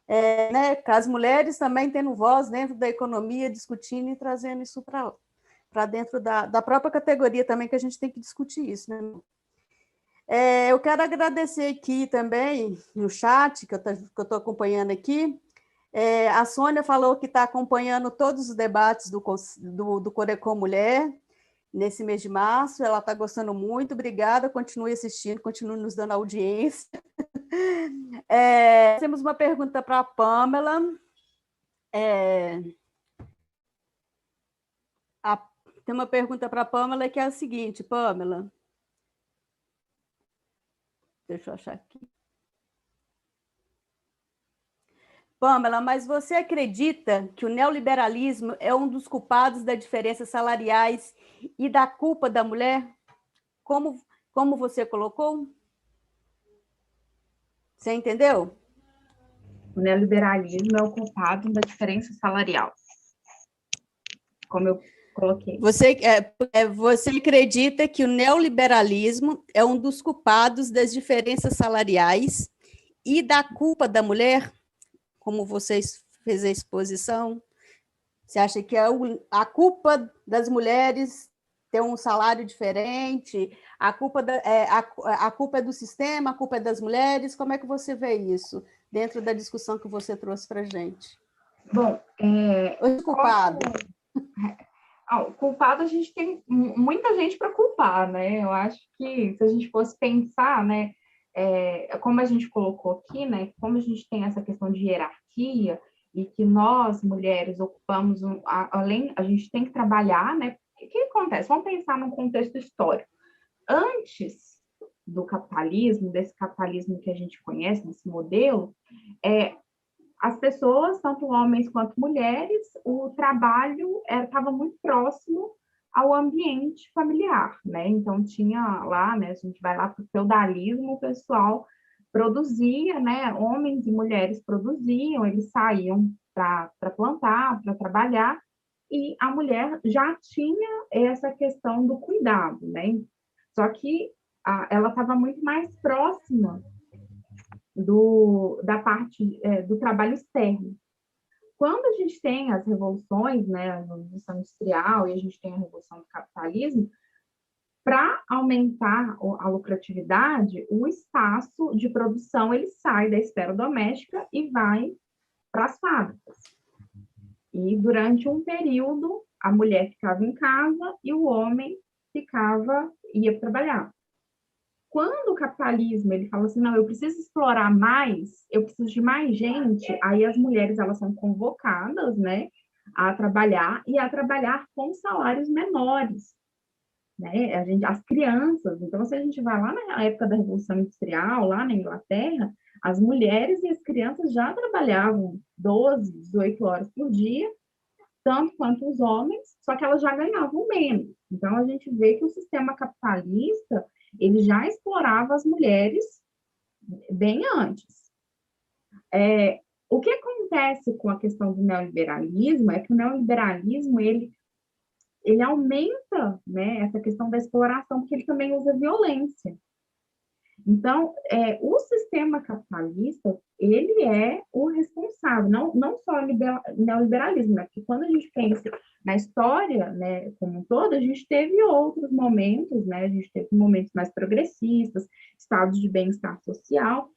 né? Com as mulheres também tendo voz dentro da economia, discutindo e trazendo isso para dentro da própria categoria também, que a gente tem que discutir isso, né? Eu quero agradecer aqui também, no chat, que eu estou acompanhando aqui, a Sônia falou que está acompanhando todos os debates do Corecon Mulher, nesse mês de março. Ela está gostando muito. Obrigada, continue assistindo, continue nos dando audiência. Temos uma pergunta para a Pamela. Tem uma pergunta para a Pamela que é a seguinte, Pamela. Deixa eu achar aqui. Pamela, mas você acredita que o neoliberalismo é um dos culpados das diferenças salariais e da culpa da mulher? Como você colocou? Você entendeu? O neoliberalismo é o culpado da diferença salarial. Como eu coloquei. Você acredita que o neoliberalismo é um dos culpados das diferenças salariais e da culpa da mulher? Como vocês fez a exposição, você acha que é a culpa das mulheres ter um salário diferente, a culpa é do sistema, a culpa é das mulheres? Como é que você vê isso dentro da discussão que você trouxe para a gente? Bom, o culpado. O culpado, a gente tem muita gente para culpar, né? Eu acho que se a gente fosse pensar, né, como a gente colocou aqui, né, como a gente tem essa questão de hierarquia e que nós, mulheres, ocupamos, além, a gente tem que trabalhar, né? O que acontece? Vamos pensar num contexto histórico. Antes do capitalismo, desse capitalismo que a gente conhece, desse modelo, as pessoas, tanto homens quanto mulheres, o trabalho estava muito próximo ao ambiente familiar, né? Então, tinha lá, né, a gente vai lá para o feudalismo, o pessoal produzia, né? Homens e mulheres produziam, eles saíam para plantar, para trabalhar, e a mulher já tinha essa questão do cuidado, né? Só que ela estava muito mais próxima da parte do trabalho externo. Quando a gente tem as revoluções, né, a Revolução Industrial e a gente tem a Revolução do Capitalismo, para aumentar a lucratividade, o espaço de produção ele sai da esfera doméstica e vai para as fábricas. E durante um período, a mulher ficava em casa e o homem ia trabalhar. Quando o capitalismo ele fala assim, não, eu preciso explorar mais, eu preciso de mais gente, aí as mulheres elas são convocadas, né, a trabalhar com salários menores, né? As crianças. Então, se a gente vai lá na época da Revolução Industrial, lá na Inglaterra, as mulheres e as crianças já trabalhavam 12, 18 horas por dia, tanto quanto os homens, só que elas já ganhavam menos. Então, a gente vê que o sistema capitalista ele já explorava as mulheres bem antes. O que acontece com a questão do neoliberalismo é que o neoliberalismo ele aumenta, né, essa questão da exploração, porque ele também usa violência. Então, o sistema capitalista, ele é o responsável, não só o neoliberalismo, né? Porque quando a gente pensa na história, né, como um todo, a gente teve outros momentos, né? A gente teve momentos mais progressistas, estados de bem-estar social,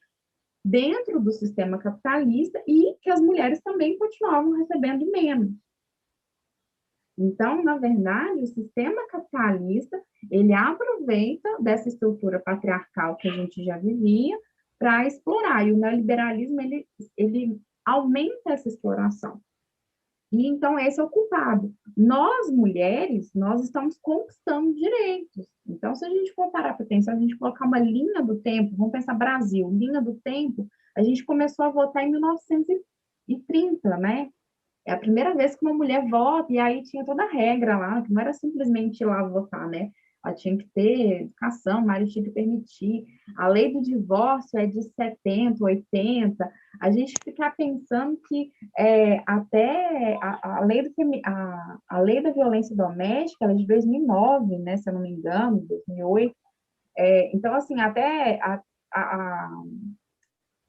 dentro do sistema capitalista, e que as mulheres também continuavam recebendo menos. Então, na verdade, o sistema capitalista, ele aproveita dessa estrutura patriarcal que a gente já vivia para explorar, e o neoliberalismo, ele aumenta essa exploração. E, então, esse é o culpado. Nós, mulheres, nós estamos conquistando direitos. Então, se a gente for parar para pensar, a gente colocar uma linha do tempo, vamos pensar Brasil, linha do tempo, a gente começou a votar em 1930, né? É a primeira vez que uma mulher vota, e aí tinha toda a regra lá, que não era simplesmente ir lá votar, né? Ela tinha que ter educação, o marido tinha que permitir. A lei do divórcio é de 70, 80. A gente fica pensando que até a lei da violência doméstica ela é de 2009, né? Se eu não me engano, 2008. Então, assim, até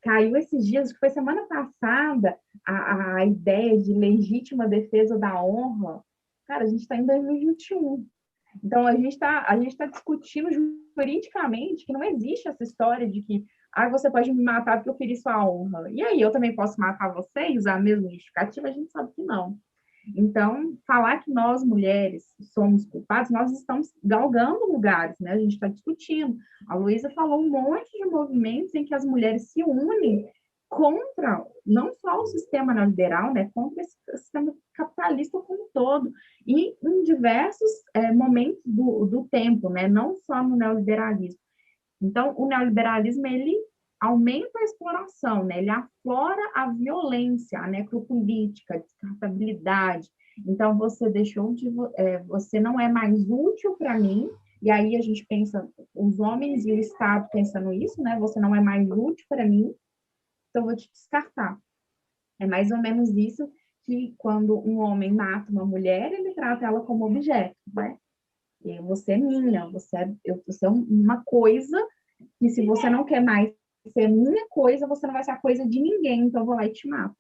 caiu esses dias, que foi semana passada, a ideia de legítima defesa da honra. Cara, a gente está em 2021. Então, a gente tá discutindo juridicamente que não existe essa história de que você pode me matar porque eu feri sua honra. E aí, eu também posso matar você e usar a mesma justificativa? A gente sabe que não. Então, falar que nós, mulheres, somos culpadas, nós estamos galgando lugares, né? A gente está discutindo. A Luísa falou um monte de movimentos em que as mulheres se unem contra, não só o sistema neoliberal, né? Contra esse sistema capitalista como um todo. E em diversos momentos do tempo, né? Não só no neoliberalismo. Então, o neoliberalismo, ele aumenta a exploração, né? Ele aflora a violência, a necropolítica, a descartabilidade. Então, você você não é mais útil para mim, e aí a gente pensa, os homens e o Estado pensando isso, né? Você não é mais útil para mim, então eu vou te descartar. É mais ou menos isso que quando um homem mata uma mulher, ele trata ela como objeto, né? E você é minha, você é uma coisa que se você não quer mais ser minha coisa, você não vai ser a coisa de ninguém, então eu vou lá e te mato.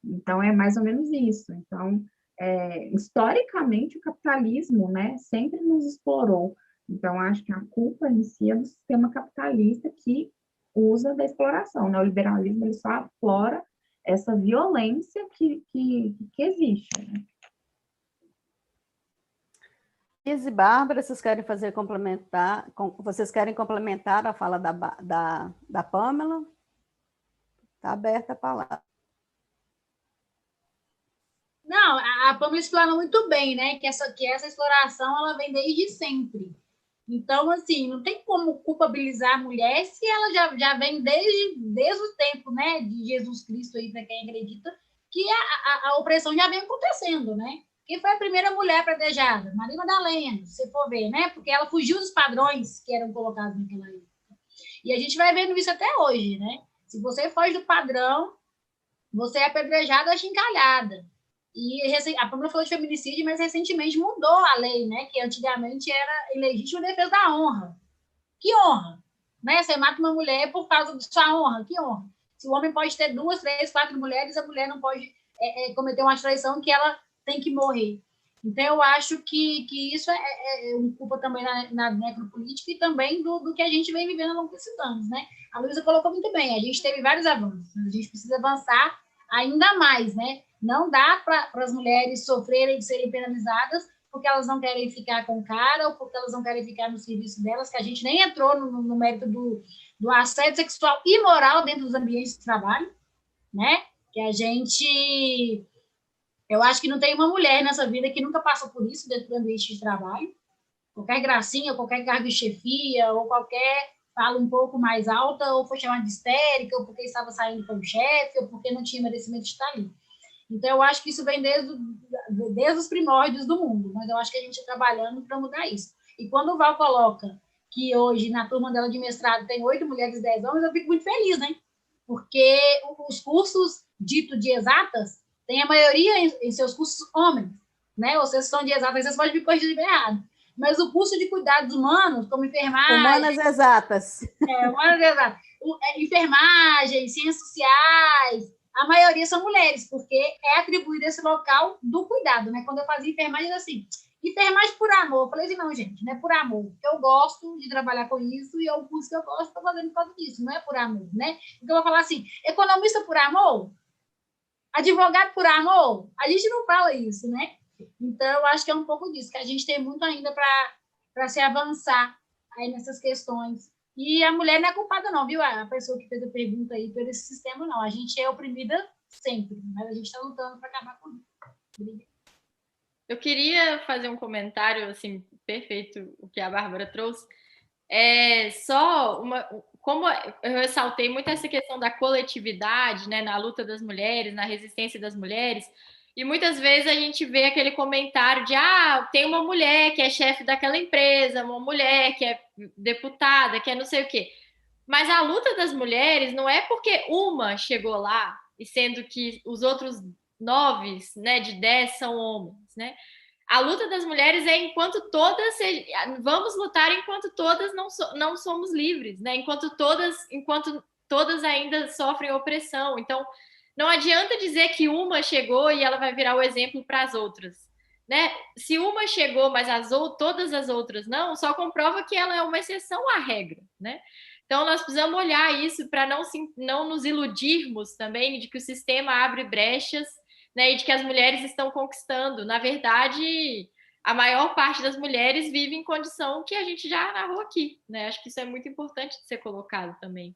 Então, é mais ou menos isso. Então, historicamente, o capitalismo, né, sempre nos explorou. Então, acho que a culpa em si é do sistema capitalista que usa da exploração, né? O liberalismo, ele só aflora essa violência que existe, né? Liz e Bárbara, vocês querem complementar a fala da Pâmela? Está aberta a palavra. Não, a Pâmela explana muito bem, né? Que essa exploração ela vem desde sempre. Então, assim, não tem como culpabilizar a mulher se ela já vem desde o tempo, né, de Jesus Cristo aí, para quem acredita, que a opressão já vem acontecendo, né? Quem foi a primeira mulher apedrejada? Maria Madalena, se você for ver, né? Porque ela fugiu dos padrões que eram colocados naquela época. E a gente vai vendo isso até hoje, né? Se você foge do padrão, você é apedrejada, achincalhada. E a Pâmela falou de feminicídio, mas recentemente mudou a lei, né? Que antigamente era ilegítima defesa da honra. Que honra? Né? Você mata uma mulher por causa de sua honra. Que honra? Se o homem pode ter 2, 3, 4 mulheres, a mulher não pode cometer uma traição que ela tem que morrer. Então, eu acho que isso é uma culpa também na necropolítica e também do que a gente vem vivendo ao longo desses anos, né? A Luísa colocou muito bem, a gente teve vários avanços, a gente precisa avançar ainda mais, né? Não dá para as mulheres sofrerem de serem penalizadas porque elas não querem ficar com o cara ou porque elas não querem ficar no serviço delas, que a gente nem entrou no mérito do assédio sexual e moral dentro dos ambientes de trabalho, né? Que a gente... Eu acho que não tem uma mulher nessa vida que nunca passou por isso dentro do ambiente de trabalho. Qualquer gracinha, qualquer cargo de chefia, ou qualquer fala um pouco mais alta, ou foi chamada de histérica, ou porque estava saindo com o chefe, ou porque não tinha merecimento de estar ali. Então, eu acho que isso vem desde os primórdios do mundo, mas eu acho que a gente está trabalhando para mudar isso. E quando o Val coloca que hoje, na turma dela de mestrado, tem 8 mulheres e 10 homens, eu fico muito feliz, né? Porque os cursos dito de exatas tem a maioria em seus cursos homens, né? Ou vocês são de exatas, vocês podem me corrigir de errado. Mas o curso de cuidados humanos, como enfermagem... Humanas exatas. Humanas exatas. Enfermagem, ciências sociais, a maioria são mulheres, porque é atribuído esse local do cuidado, né? Quando eu fazia enfermagem, assim, enfermagem por amor. Eu falei assim, não, gente, não é por amor. Eu gosto de trabalhar com isso e é o curso que eu gosto, estou fazendo por causa disso, não é por amor, né? Então, eu vou falar assim, economista por amor? Advogado por amor? A gente não fala isso, né? Então, eu acho que é um pouco disso, que a gente tem muito ainda para se avançar aí nessas questões. E a mulher não é culpada, não, viu? A pessoa que fez a pergunta aí por esse sistema, não. A gente é oprimida sempre, mas a gente está lutando para acabar com isso. Eu queria fazer um comentário, assim, perfeito, o que a Bárbara trouxe. Como eu ressaltei muito essa questão da coletividade, né, na luta das mulheres, na resistência das mulheres, e muitas vezes a gente vê aquele comentário de tem uma mulher que é chefe daquela empresa, uma mulher que é deputada, que é não sei o quê. Mas a luta das mulheres não é porque uma chegou lá, e sendo que os outros 9, né, de 10 são homens, né? A luta das mulheres é enquanto todas... Vamos lutar enquanto todas não somos livres, né? Enquanto todas ainda sofrem opressão. Então, não adianta dizer que uma chegou e ela vai virar o exemplo para as outras, né? Se uma chegou, mas todas as outras não, só comprova que ela é uma exceção à regra, né? Então, nós precisamos olhar isso para não nos iludirmos também de que o sistema abre brechas né, e de que as mulheres estão conquistando. Na verdade, a maior parte das mulheres vive em condição que a gente já narrou aqui, né? Acho que isso é muito importante de ser colocado também.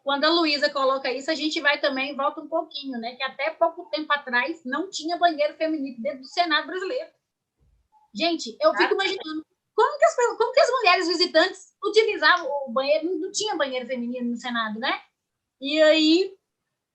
Quando a Luísa coloca isso, a gente vai também, volta um pouquinho, né? Que até pouco tempo atrás não tinha banheiro feminino dentro do Senado brasileiro. Gente, eu fico imaginando como que as mulheres visitantes utilizavam o banheiro, não tinha banheiro feminino no Senado, né? E aí,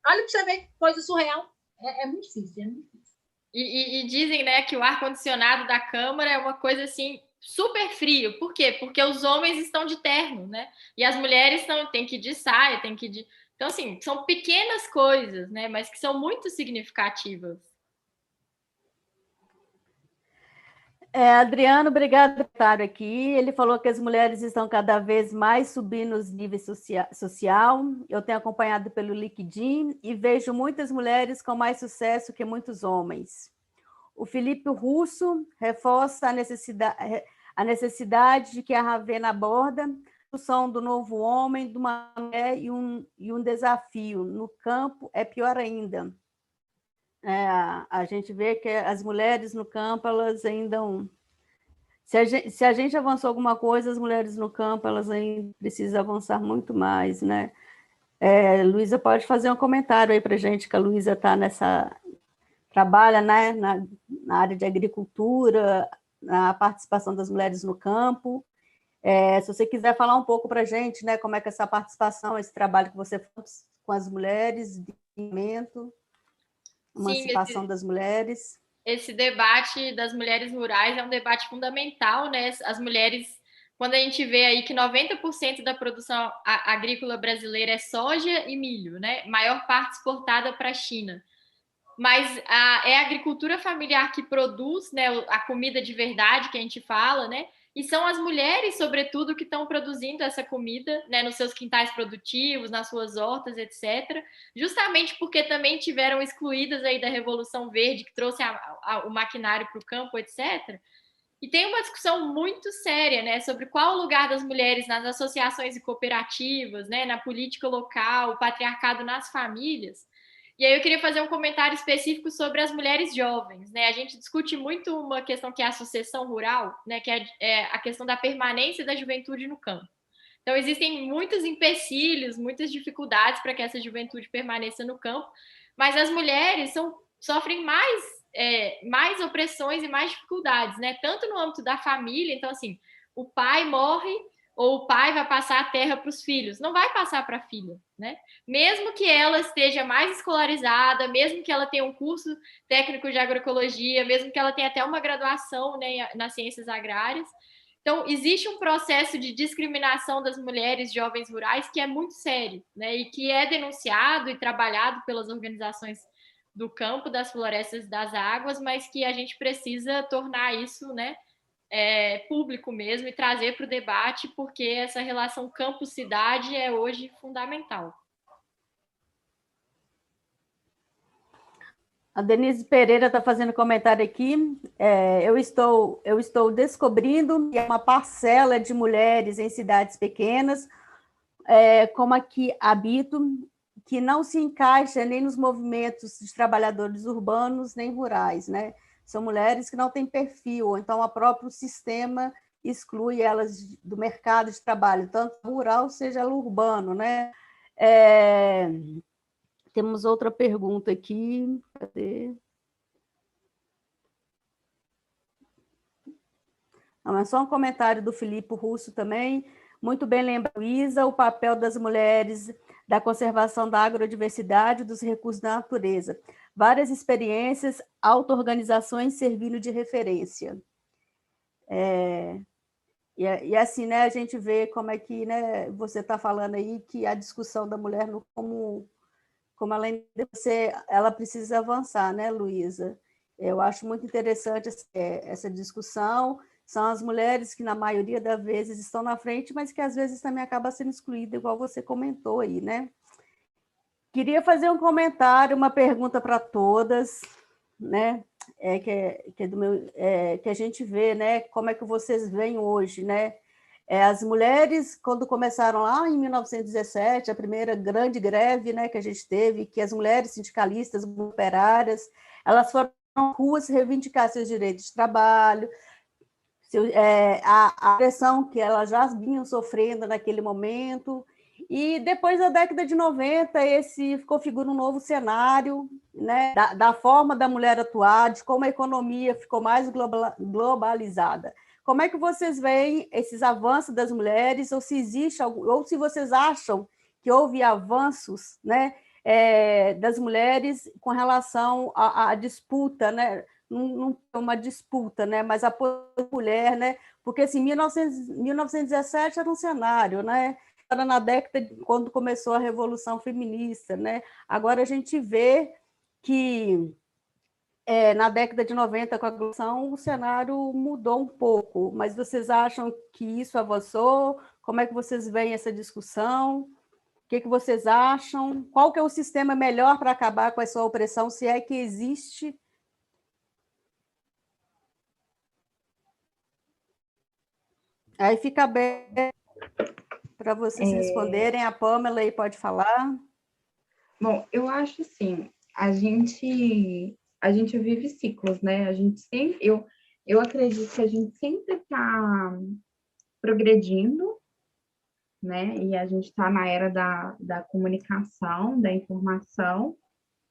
olha para você ver que coisa surreal. É muito difícil, é muito difícil. E dizem, né, que o ar-condicionado da Câmara é uma coisa assim super frio. Por quê? Porque os homens estão de terno, né? E as mulheres têm que ir de saia, têm que ir de... Então, assim, são pequenas coisas, né? Mas que são muito significativas. Adriano, obrigado por estar aqui. Ele falou que as mulheres estão cada vez mais subindo os níveis social. Eu tenho acompanhado pelo LinkedIn e vejo muitas mulheres com mais sucesso que muitos homens. O Felipe Russo reforça a necessidade de que a Ravena aborda a discussão do novo homem, de uma mulher e um desafio. No campo é pior ainda. A gente vê que as mulheres no campo, elas ainda... Se a gente avançou alguma coisa, as mulheres no campo, elas ainda precisam avançar muito mais, né? Luísa, pode fazer um comentário aí para a gente, que a Luísa está trabalha, né, na área de agricultura, na participação das mulheres no campo. Se você quiser falar um pouco para a gente, né, como é que essa participação, esse trabalho que você faz com as mulheres, de emancipação das mulheres. Esse debate das mulheres rurais é um debate fundamental, né? As mulheres, quando a gente vê aí que 90% da produção agrícola brasileira é soja e milho, né? Maior parte exportada para a China. Mas é a agricultura familiar que produz, né, a comida de verdade que a gente fala, né? E são as mulheres, sobretudo, que estão produzindo essa comida, né, nos seus quintais produtivos, nas suas hortas, etc. Justamente porque também tiveram excluídas aí da Revolução Verde, que trouxe o maquinário para o campo, etc. E tem uma discussão muito séria, né, sobre qual o lugar das mulheres nas associações e cooperativas, né, na política local, o patriarcado nas famílias. E aí eu queria fazer um comentário específico sobre as mulheres jovens, né? A gente discute muito uma questão que é a sucessão rural, né? Que é a questão da permanência da juventude no campo. Então, existem muitos empecilhos, muitas dificuldades para que essa juventude permaneça no campo, mas as mulheres sofrem mais opressões e mais dificuldades, né? Tanto no âmbito da família, então, assim, o pai morre ou o pai vai passar a terra para os filhos, não vai passar para a filha, né? Mesmo que ela esteja mais escolarizada, mesmo que ela tenha um curso técnico de agroecologia, mesmo que ela tenha até uma graduação, né, nas ciências agrárias. Então, existe um processo de discriminação das mulheres jovens rurais que é muito sério, né, e que é denunciado e trabalhado pelas organizações do campo, das florestas, das águas, mas que a gente precisa tornar isso, né, público mesmo e trazer para o debate, porque essa relação campo-cidade é hoje fundamental. A Denise Pereira está fazendo comentário aqui. Eu estou descobrindo que é uma parcela de mulheres em cidades pequenas, como a que habito, que não se encaixa nem nos movimentos de trabalhadores urbanos nem rurais, né? São mulheres que não têm perfil, então o próprio sistema exclui elas do mercado de trabalho, tanto rural, seja urbano, né? Temos outra pergunta aqui. Cadê? Não, é só um comentário do Filipe Russo também. Muito bem lembra, Luísa, o papel das mulheres da conservação da agrodiversidade e dos recursos da natureza. Várias experiências, auto-organizações servindo de referência. E assim, né, a gente vê como é que, né, você está falando aí que a discussão da mulher como ela precisa avançar, né, Luísa? Eu acho muito interessante essa discussão. São as mulheres que, na maioria das vezes, estão na frente, mas que, às vezes, também acabam sendo excluídas, igual você comentou aí, né? Queria fazer um comentário, uma pergunta para todas, né? Que a gente vê, né? Como é que vocês veem hoje, né? As mulheres, quando começaram lá em 1917, a primeira grande greve, né, que a gente teve, que as mulheres sindicalistas, operárias, elas foram às ruas reivindicar seus direitos de trabalho, a pressão que elas já vinham sofrendo naquele momento. E depois da década de 90, esse configura um novo cenário, né, da forma da mulher atuar, de como a economia ficou mais globalizada. Como é que vocês veem esses avanços das mulheres, ou se existe ou se vocês acham que houve avanços, né, das mulheres com relação à disputa, né? Não é uma disputa, né? Mas a mulher, né? Porque assim, 1917 era um cenário, né? Era na década quando começou a Revolução Feminista, né? Agora a gente vê que na década de 90, com a Revolução, o cenário mudou um pouco, mas vocês acham que isso avançou? Como é que vocês veem essa discussão? O que vocês acham? Qual que é o sistema melhor para acabar com essa opressão, se é que existe? Aí fica aberto para vocês responderem. A Pamela aí pode falar. Bom, eu acho assim, a gente vive ciclos, né? A gente sempre, eu acredito que a gente sempre está progredindo, né? E a gente está na era da comunicação, da informação.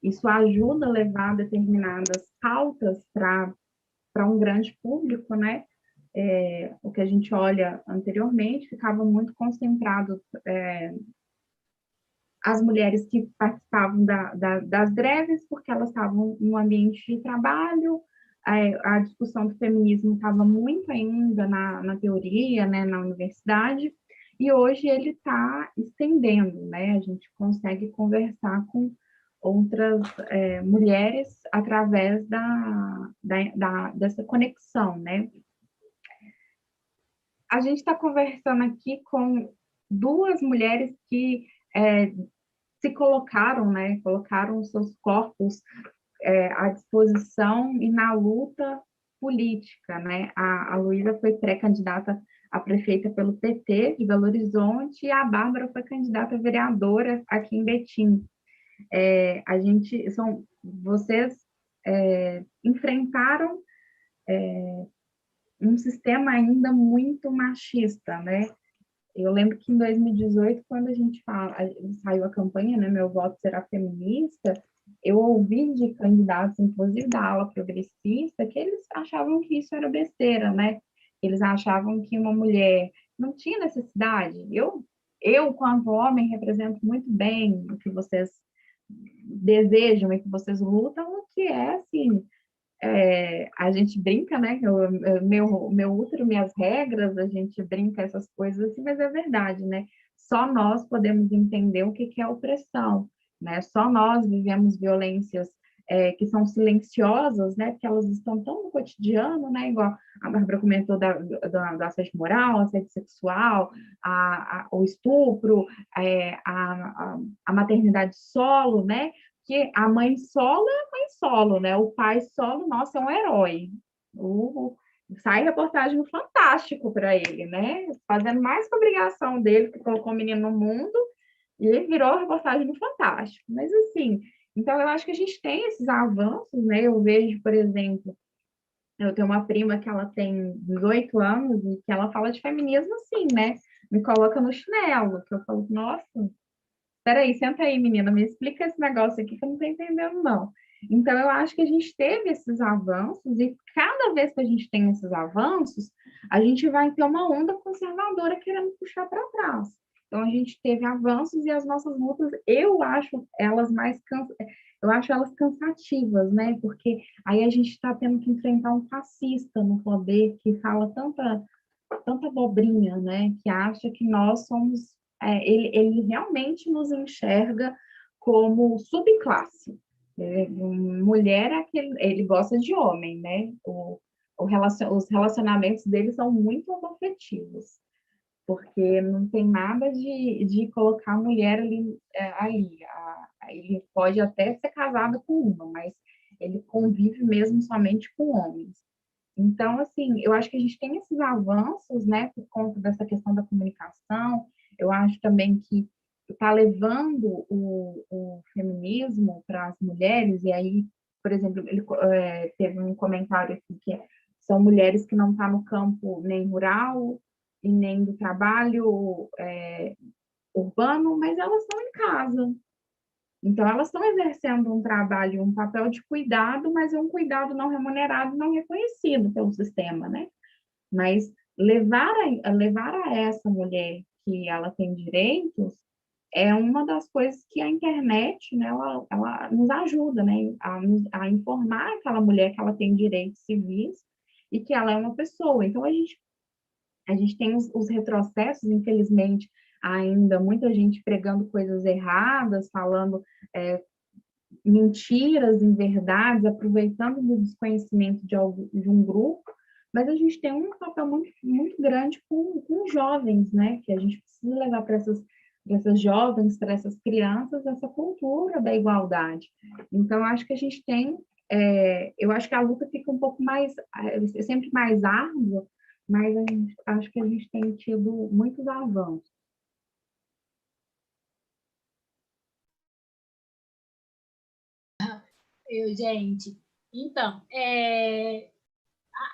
Isso ajuda a levar determinadas pautas para um grande público, né? O que a gente olha anteriormente ficava muito concentrado as mulheres que participavam das greves, porque elas estavam no ambiente de trabalho, a discussão do feminismo estava muito ainda na teoria, né, na universidade, e hoje ele está estendendo, né? A gente consegue conversar com outras mulheres através dessa conexão, né? A gente está conversando aqui com duas mulheres que se colocaram, né? Colocaram seus corpos à disposição e na luta política, né? A Luísa foi pré-candidata a prefeita pelo PT de Belo Horizonte e a Bárbara foi candidata a vereadora aqui em Betim. Vocês enfrentaram um sistema ainda muito machista, né? Eu lembro que em 2018, quando saiu a campanha, né, Meu Voto Será Feminista, eu ouvi de candidatos, inclusive da ala progressista, que eles achavam que isso era besteira, né? Eles achavam que uma mulher não tinha necessidade. Eu quanto homem, represento muito bem o que vocês desejam e que vocês lutam, o que é, assim, a gente brinca, né? Meu útero, minhas regras, a gente brinca essas coisas assim, mas é verdade, né? Só nós podemos entender o que é opressão, né? Só nós vivemos violências que são silenciosas, né? Porque elas estão tão no cotidiano, né? Igual a Bárbara comentou do assédio moral, assédio sexual, o estupro, a maternidade solo, né? Que a mãe solo é a mãe solo, né? O pai solo, nossa, é um herói. Sai reportagem no Fantástico para ele, né? Fazendo mais que a obrigação dele, que colocou o menino no mundo, e ele virou reportagem no Fantástico. Mas, assim, então eu acho que a gente tem esses avanços, né? Eu vejo, por exemplo, eu tenho uma prima que ela tem 18 anos e que ela fala de feminismo assim, né? Me coloca no chinelo, que eu falo, nossa, peraí, senta aí, menina, me explica esse negócio aqui que eu não estou entendendo, não. Então, eu acho que a gente teve esses avanços e cada vez que a gente tem esses avanços, a gente vai ter uma onda conservadora querendo puxar para trás. Então, a gente teve avanços e as nossas lutas, eu acho elas cansativas, né? Porque aí a gente está tendo que enfrentar um fascista no poder que fala tanta abobrinha, né? Que acha que nós somos ele realmente nos enxerga como subclasse. Mulher é ele gosta de homem, né? Os relacionamentos dele são muito homoafetivos, porque não tem nada de colocar a mulher ali. Ele pode até ser casado com uma, mas ele convive mesmo somente com homens. Então, assim, eu acho que a gente tem esses avanços, né, por conta dessa questão da comunicação. Eu acho também que está levando o feminismo para as mulheres, e aí, por exemplo, ele teve um comentário aqui que são mulheres que não estão no campo nem rural e nem do trabalho urbano, mas elas estão em casa. Então, elas estão exercendo um trabalho, um papel de cuidado, mas é um cuidado não remunerado, não reconhecido pelo sistema, né? Mas levar a essa mulher que ela tem direitos é uma das coisas que a internet, né, ela nos ajuda, né, a informar aquela mulher que ela tem direitos civis e que ela é uma pessoa. Então, a gente tem os retrocessos, infelizmente, ainda muita gente pregando coisas erradas, falando mentiras em verdades, aproveitando do desconhecimento de um grupo, mas a gente tem um papel muito, muito grande com jovens, né? Que a gente precisa levar para essas jovens, para essas crianças, essa cultura da igualdade. Então, acho que a gente tem, eu acho que a luta fica um pouco mais, sempre mais árdua, mas acho que a gente tem tido muitos avanços. Gente, então,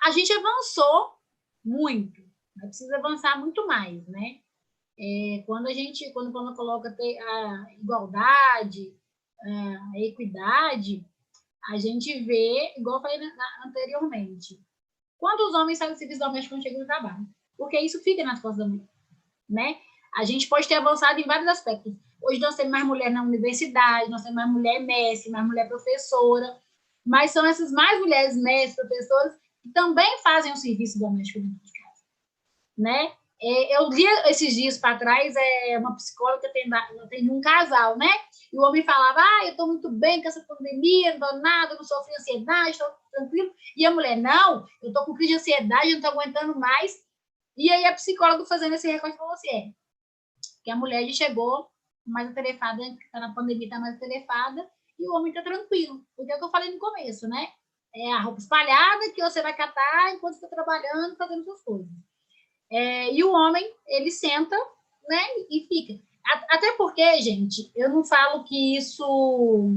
a gente avançou muito, mas precisa avançar muito mais, né? Quando coloca a igualdade, a equidade, a gente vê, igual eu falei anteriormente, quantos homens saem do serviço doméstico quando chegam no trabalho? Porque isso fica nas costas da mulher, né? A gente pode ter avançado em vários aspectos. Hoje nós temos mais mulher na universidade, nós temos mais mulher mestre, mais mulher professora, mas são essas mais mulheres mestres, professoras, que também fazem o serviço doméstico dentro de casa, né? Eu li esses dias para trás, uma psicóloga tem um casal, né? E o homem falava, eu estou muito bem com essa pandemia, não dou nada, não sofri ansiedade, estou tranquilo. E a mulher, não, eu estou com crise de ansiedade, não estou aguentando mais. E aí a psicóloga fazendo esse recorte falou assim, que a mulher já chegou mais atarefada, que está na pandemia, está mais atarefada, e o homem está tranquilo. Porque é o que eu falei no começo, né? É a roupa espalhada que você vai catar enquanto está trabalhando, fazendo suas coisas. E o homem, ele senta, né, e fica. Até porque, gente, eu não falo que isso...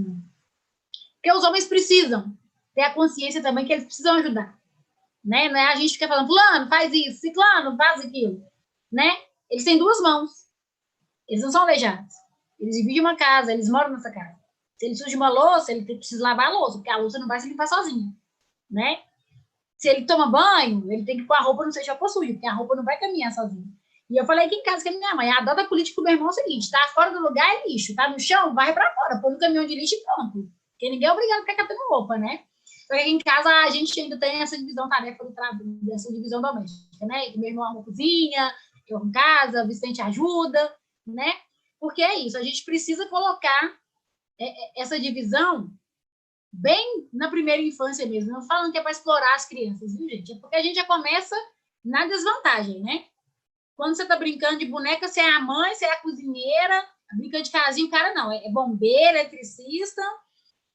Porque os homens precisam ter a consciência também que eles precisam ajudar, né? Não é a gente ficar falando, fulano, faz isso, ciclano, faz aquilo, né? Eles têm duas mãos. Eles não são aleijados. Eles dividem uma casa, eles moram nessa casa. Se ele surge uma louça, ele precisa lavar a louça, porque a louça não vai se limpar sozinha, né? Se ele toma banho, ele tem que pôr a roupa no seu chapéu sujo, porque a roupa não vai caminhar sozinha. E eu falei aqui em casa que a minha mãe, a dada política do meu irmão é o seguinte, tá fora do lugar é lixo, tá no chão, vai pra fora, põe no caminhão de lixo e pronto. Porque ninguém é obrigado a ficar catando roupa, né? Então aqui em casa a gente ainda tem essa divisão tarefa do trabalho, essa divisão doméstica, né? Que meu irmão arruma cozinha, eu arrumo casa, o Vicente ajuda, né? Porque é isso, a gente precisa colocar essa divisão bem na primeira infância mesmo, não falando que é para explorar as crianças, viu, gente? É porque a gente já começa na desvantagem, né? Quando você tá brincando de boneca, você é a mãe, você é a cozinheira, brincando de casinho, o cara não, é bombeiro, eletricista,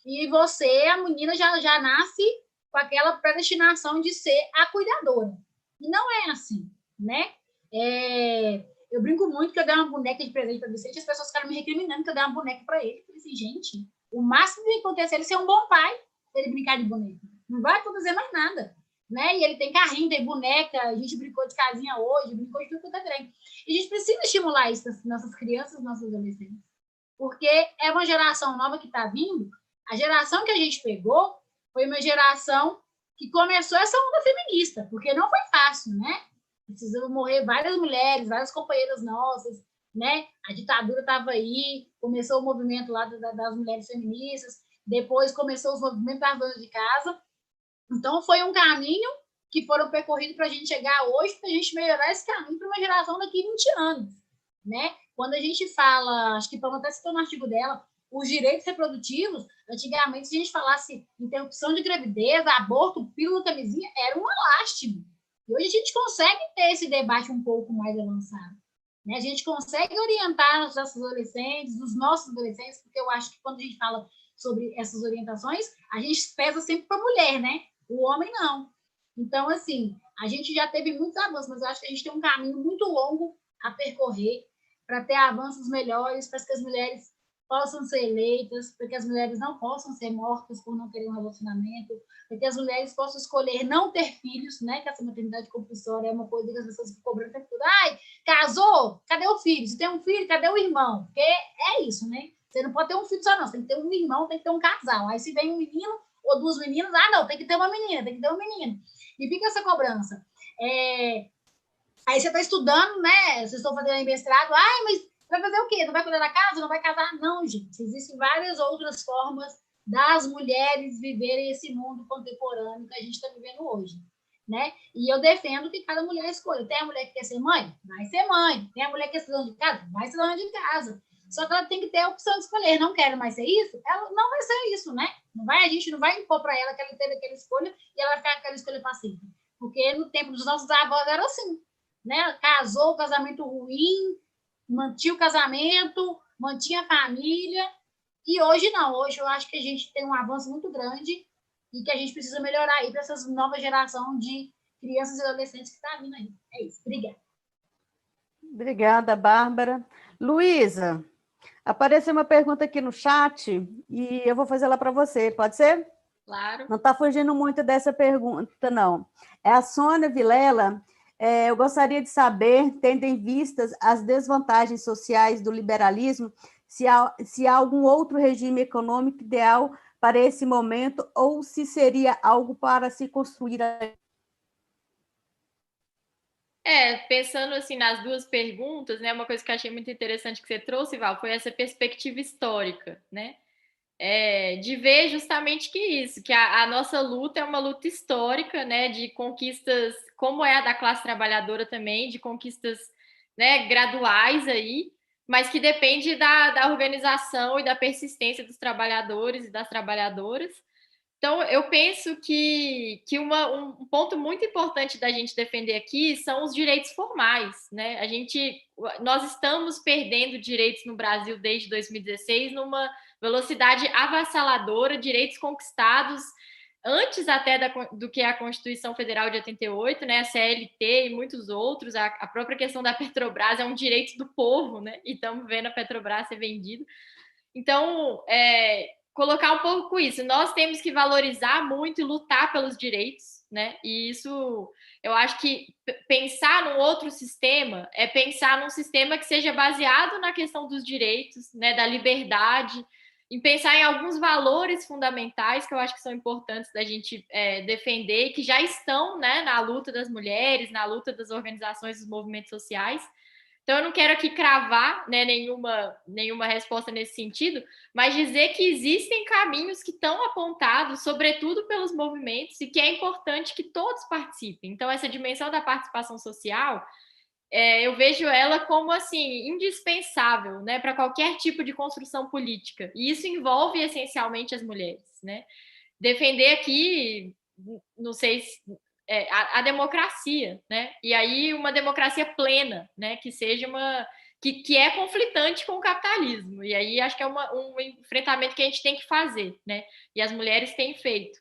e você, a menina, já nasce com aquela predestinação de ser a cuidadora. E não é assim, né? Eu brinco muito que eu dei uma boneca de presente para Vicente, as pessoas ficaram me recriminando que eu dei uma boneca para ele. Eu falei assim, gente, o máximo que acontecer é ele ser um bom pai, ele brincar de boneca. Não vai acontecer mais nada, né? E ele tem carrinho, tem boneca, a gente brincou de casinha hoje, brincou de tudo quanto é trem. E a gente precisa estimular isso nas nossas crianças, nossos adolescentes. Porque é uma geração nova que está vindo. A geração que a gente pegou foi uma geração que começou essa onda feminista, porque não foi fácil, né? Precisam morrer várias mulheres, várias companheiras nossas, né? A ditadura estava aí, começou o movimento lá das mulheres feministas, depois começou os movimentos das donas de casa. Então, foi um caminho que foram percorridos para a gente chegar hoje, para a gente melhorar esse caminho para uma geração daqui a 20 anos, né? Quando a gente fala, acho que Pama até citou no artigo dela, os direitos reprodutivos, antigamente, se a gente falasse interrupção de gravidez, aborto, pílula, camisinha, era uma lástima. E hoje a gente consegue ter esse debate um pouco mais avançado, né? A gente consegue orientar os nossos adolescentes, os nossos adolescentes, porque eu acho que quando a gente fala sobre essas orientações, a gente pesa sempre para a mulher, né? O homem não. Então, assim, a gente já teve muitos avanços, mas eu acho que a gente tem um caminho muito longo a percorrer para ter avanços melhores, para que as mulheres possam ser eleitas, para que as mulheres não possam ser mortas por não terem um relacionamento, para que as mulheres possam escolher não ter filhos, né? Que essa maternidade compulsória é uma coisa que as pessoas ficam cobrando o tempo todo. Ai, casou? Cadê o filho? Se tem um filho, cadê o irmão? Porque é isso, né? Você não pode ter um filho só, não. Você tem que ter um irmão, tem que ter um casal. Aí se vem um menino ou duas meninas, não, tem que ter uma menina, tem que ter um menino. E fica essa cobrança. Aí você está estudando, né? Vocês estão fazendo mestrado, mas vai fazer o quê? Não vai cuidar da casa? Não vai casar? Não, gente. Existem várias outras formas das mulheres viverem esse mundo contemporâneo que a gente está vivendo hoje. Né? E eu defendo que cada mulher escolha. Tem a mulher que quer ser mãe? Vai ser mãe. Tem a mulher que quer ser dona de casa? Vai ser dona de casa. Só que ela tem que ter a opção de escolher. Não quero mais ser isso? Ela não vai ser isso, né? A gente não vai impor para ela que ela teve aquela escolha e ela vai ficar com aquela escolha para sempre. Porque no tempo dos nossos avós era assim. Né? Casou, casamento ruim, mantinha o casamento, mantinha a família, e hoje não, hoje eu acho que a gente tem um avanço muito grande e que a gente precisa melhorar aí para essa nova geração de crianças e adolescentes que está vindo aí. É isso, obrigada. Obrigada, Bárbara. Luísa, apareceu uma pergunta aqui no chat e eu vou fazer ela para você, pode ser? Claro. Não está fugindo muito dessa pergunta, não. É a Sônia Vilela. Eu gostaria de saber, tendo em vista as desvantagens sociais do liberalismo, se há algum outro regime econômico ideal para esse momento ou se seria algo para se construir. Pensando assim nas duas perguntas, né, uma coisa que eu achei muito interessante que você trouxe, Val, foi essa perspectiva histórica, né? De ver justamente que a nossa luta é uma luta histórica, né, de conquistas, como é a da classe trabalhadora também, de conquistas, né, graduais aí, mas que depende da organização e da persistência dos trabalhadores e das trabalhadoras. Então, eu penso que um ponto muito importante da gente defender aqui são os direitos formais, né? Nós estamos perdendo direitos no Brasil desde 2016 numa velocidade avassaladora, direitos conquistados antes até do que a Constituição Federal de 88, né? A CLT e muitos outros, a própria questão da Petrobras é um direito do povo, né? E estamos vendo a Petrobras ser vendida. Então, colocar um pouco isso. Nós temos que valorizar muito e lutar pelos direitos, né? E isso, eu acho que pensar num outro sistema é pensar num sistema que seja baseado na questão dos direitos, né? Da liberdade, em pensar em alguns valores fundamentais que eu acho que são importantes da gente defender e que já estão, né, na luta das mulheres, na luta das organizações dos movimentos sociais. Então, eu não quero aqui cravar, né, nenhuma resposta nesse sentido, mas dizer que existem caminhos que estão apontados, sobretudo pelos movimentos, e que é importante que todos participem. Então, essa dimensão da participação social, eu vejo ela como assim indispensável, né, para qualquer tipo de construção política. E isso envolve essencialmente as mulheres, né? Defender aqui, não sei se a democracia, né? E aí uma democracia plena, né? Que seja que é conflitante com o capitalismo. E aí acho que é um enfrentamento que a gente tem que fazer, né? E as mulheres têm feito.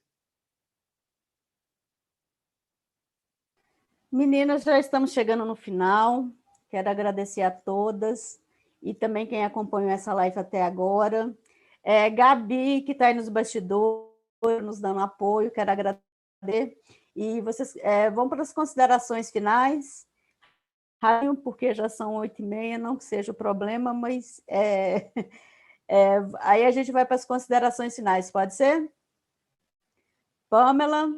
Meninas, já estamos chegando no final. Quero agradecer a todas e também quem acompanhou essa live até agora. Gabi, que está aí nos bastidores, nos dando apoio, quero agradecer. E vocês vão para as considerações finais, porque já são 8h30, não que seja o problema, mas aí a gente vai para as considerações finais, pode ser? Pamela?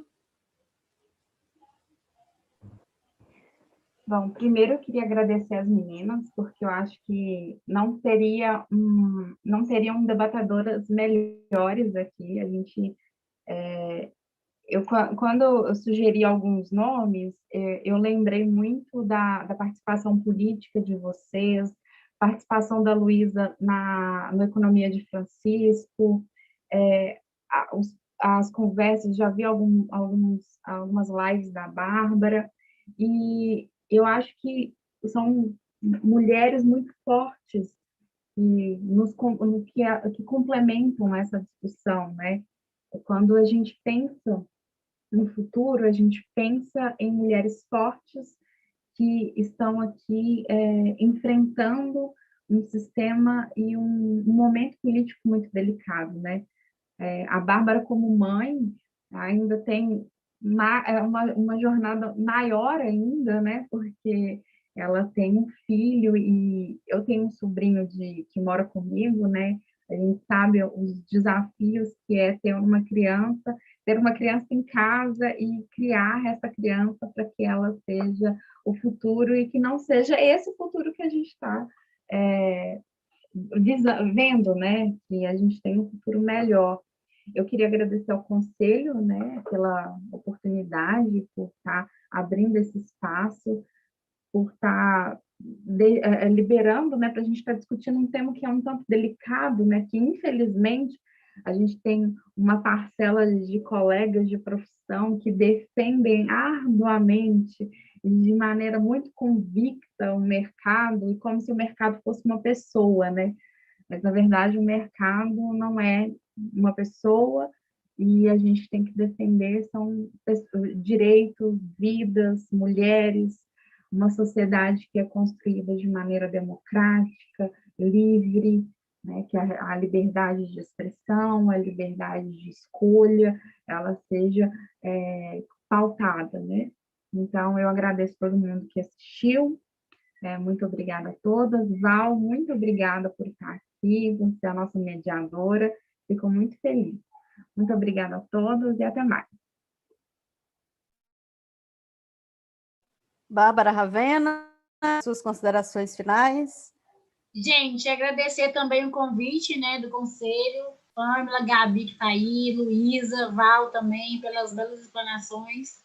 Bom, primeiro eu queria agradecer as meninas, porque eu acho que não teriam debatadoras melhores aqui. A gente, quando eu sugeri alguns nomes, eu lembrei muito da participação política de vocês, participação da Luísa no Economia de Francisco, as conversas, já vi algumas lives da Bárbara, e eu acho que são mulheres muito fortes que complementam essa discussão, né? Quando a gente pensa no futuro, a gente pensa em mulheres fortes que estão aqui enfrentando um sistema e um momento político muito delicado, né? A Bárbara, como mãe, ainda tem uma jornada maior ainda, né? Porque ela tem um filho e eu tenho um sobrinho que mora comigo, né? A gente sabe os desafios que é ter uma criança em casa e criar essa criança para que ela seja o futuro e que não seja esse futuro que a gente está vendo, né? Que a gente tem um futuro melhor. Eu queria agradecer ao Conselho, né, pela oportunidade, por estar abrindo esse espaço, por estar liberando, né, para a gente estar discutindo um tema que é um tanto delicado, né, que infelizmente a gente tem uma parcela de colegas de profissão que defendem arduamente, de maneira muito convicta, o mercado, e como se o mercado fosse uma pessoa, né? Mas, na verdade, o mercado não é uma pessoa e a gente tem que defender são direitos, vidas, mulheres, uma sociedade que é construída de maneira democrática, livre, né, que a liberdade de expressão, a liberdade de escolha, ela seja pautada, né? Então, eu agradeço todo mundo que assistiu, muito obrigada a todas. Val, muito obrigada por estar aqui, por ser a nossa mediadora. Fico muito feliz. Muito obrigada a todos e até mais. Bárbara Ravenna, suas considerações finais. Gente, agradecer também o convite, né, do Conselho, Pâmela, Gabi que está aí, Luísa, Val também, pelas belas explanações.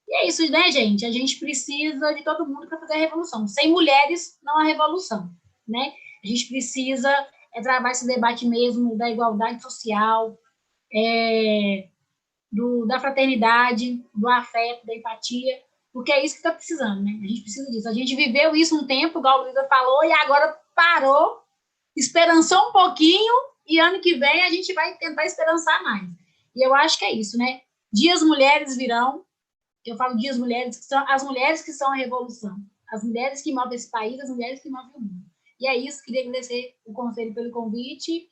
E é isso, né, gente? A gente precisa de todo mundo para fazer a revolução. Sem mulheres, não há revolução, né? A gente precisa travar esse debate mesmo da igualdade social, da fraternidade, do afeto, da empatia, porque é isso que está precisando, né? A gente precisa disso. A gente viveu isso um tempo, igual a Luísa falou, e agora parou, esperançou um pouquinho, e ano que vem a gente vai tentar esperançar mais. E eu acho que é isso, né? Dias mulheres virão. Eu falo dias mulheres, que são as mulheres que são a revolução, as mulheres que movem esse país, as mulheres que movem o mundo. E é isso, queria agradecer o Conselho pelo convite,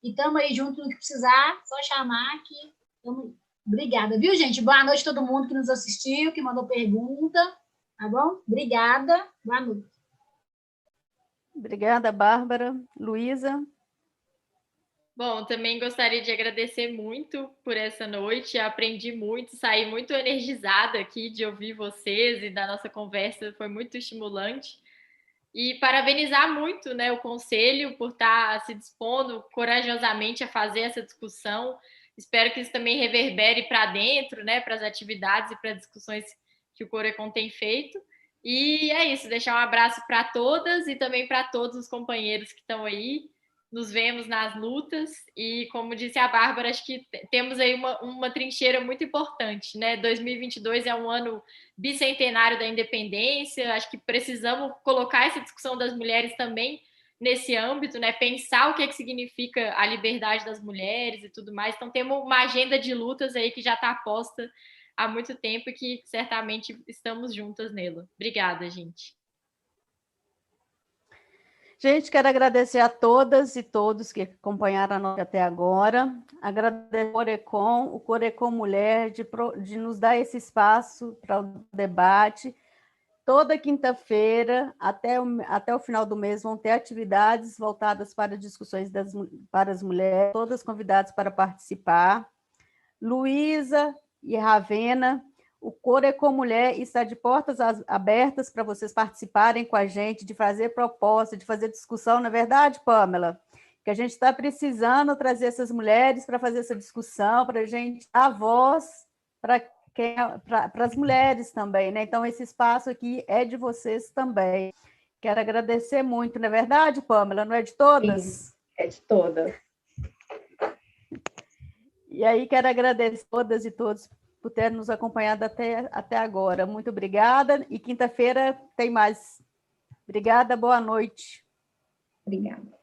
e estamos aí junto no que precisar, só chamar que estamos aí. Obrigada, viu, gente? Boa noite a todo mundo que nos assistiu, que mandou pergunta, tá bom? Obrigada, boa noite. Obrigada, Bárbara. Luísa? Bom, também gostaria de agradecer muito por essa noite, aprendi muito, saí muito energizada aqui de ouvir vocês e da nossa conversa, foi muito estimulante. E parabenizar muito, né, o Conselho por estar se dispondo corajosamente a fazer essa discussão. Espero que isso também reverbere para dentro, né, para as atividades e para as discussões que o Corecon tem feito. E é isso, deixar um abraço para todas e também para todos os companheiros que estão aí. Nos vemos nas lutas e, como disse a Bárbara, acho que temos aí uma trincheira muito importante, né? 2022 é um ano bicentenário da independência, acho que precisamos colocar essa discussão das mulheres também nesse âmbito, né? Pensar o que significa a liberdade das mulheres e tudo mais. Então, temos uma agenda de lutas aí que já está posta há muito tempo e que certamente estamos juntas nela. Obrigada, gente. Gente, quero agradecer a todas e todos que acompanharam a nós até agora. Agradecer o Corecon Mulher, de nos dar esse espaço para o debate. Toda quinta-feira, até o final do mês, vão ter atividades voltadas para discussões para as mulheres, todas convidadas para participar. Luísa e Ravenna, o Corecon Mulher está de portas abertas para vocês participarem com a gente, de fazer proposta, de fazer discussão, não é verdade, Pâmela? Que a gente está precisando trazer essas mulheres para fazer essa discussão, para a gente dar voz para as mulheres também, né? Então, esse espaço aqui é de vocês também. Quero agradecer muito, não é verdade, Pâmela? Não é de todas? Sim, é de todas. E aí, quero agradecer todas e todos por ter nos acompanhado até agora. Muito obrigada. E quinta-feira tem mais. Obrigada, boa noite. Obrigada.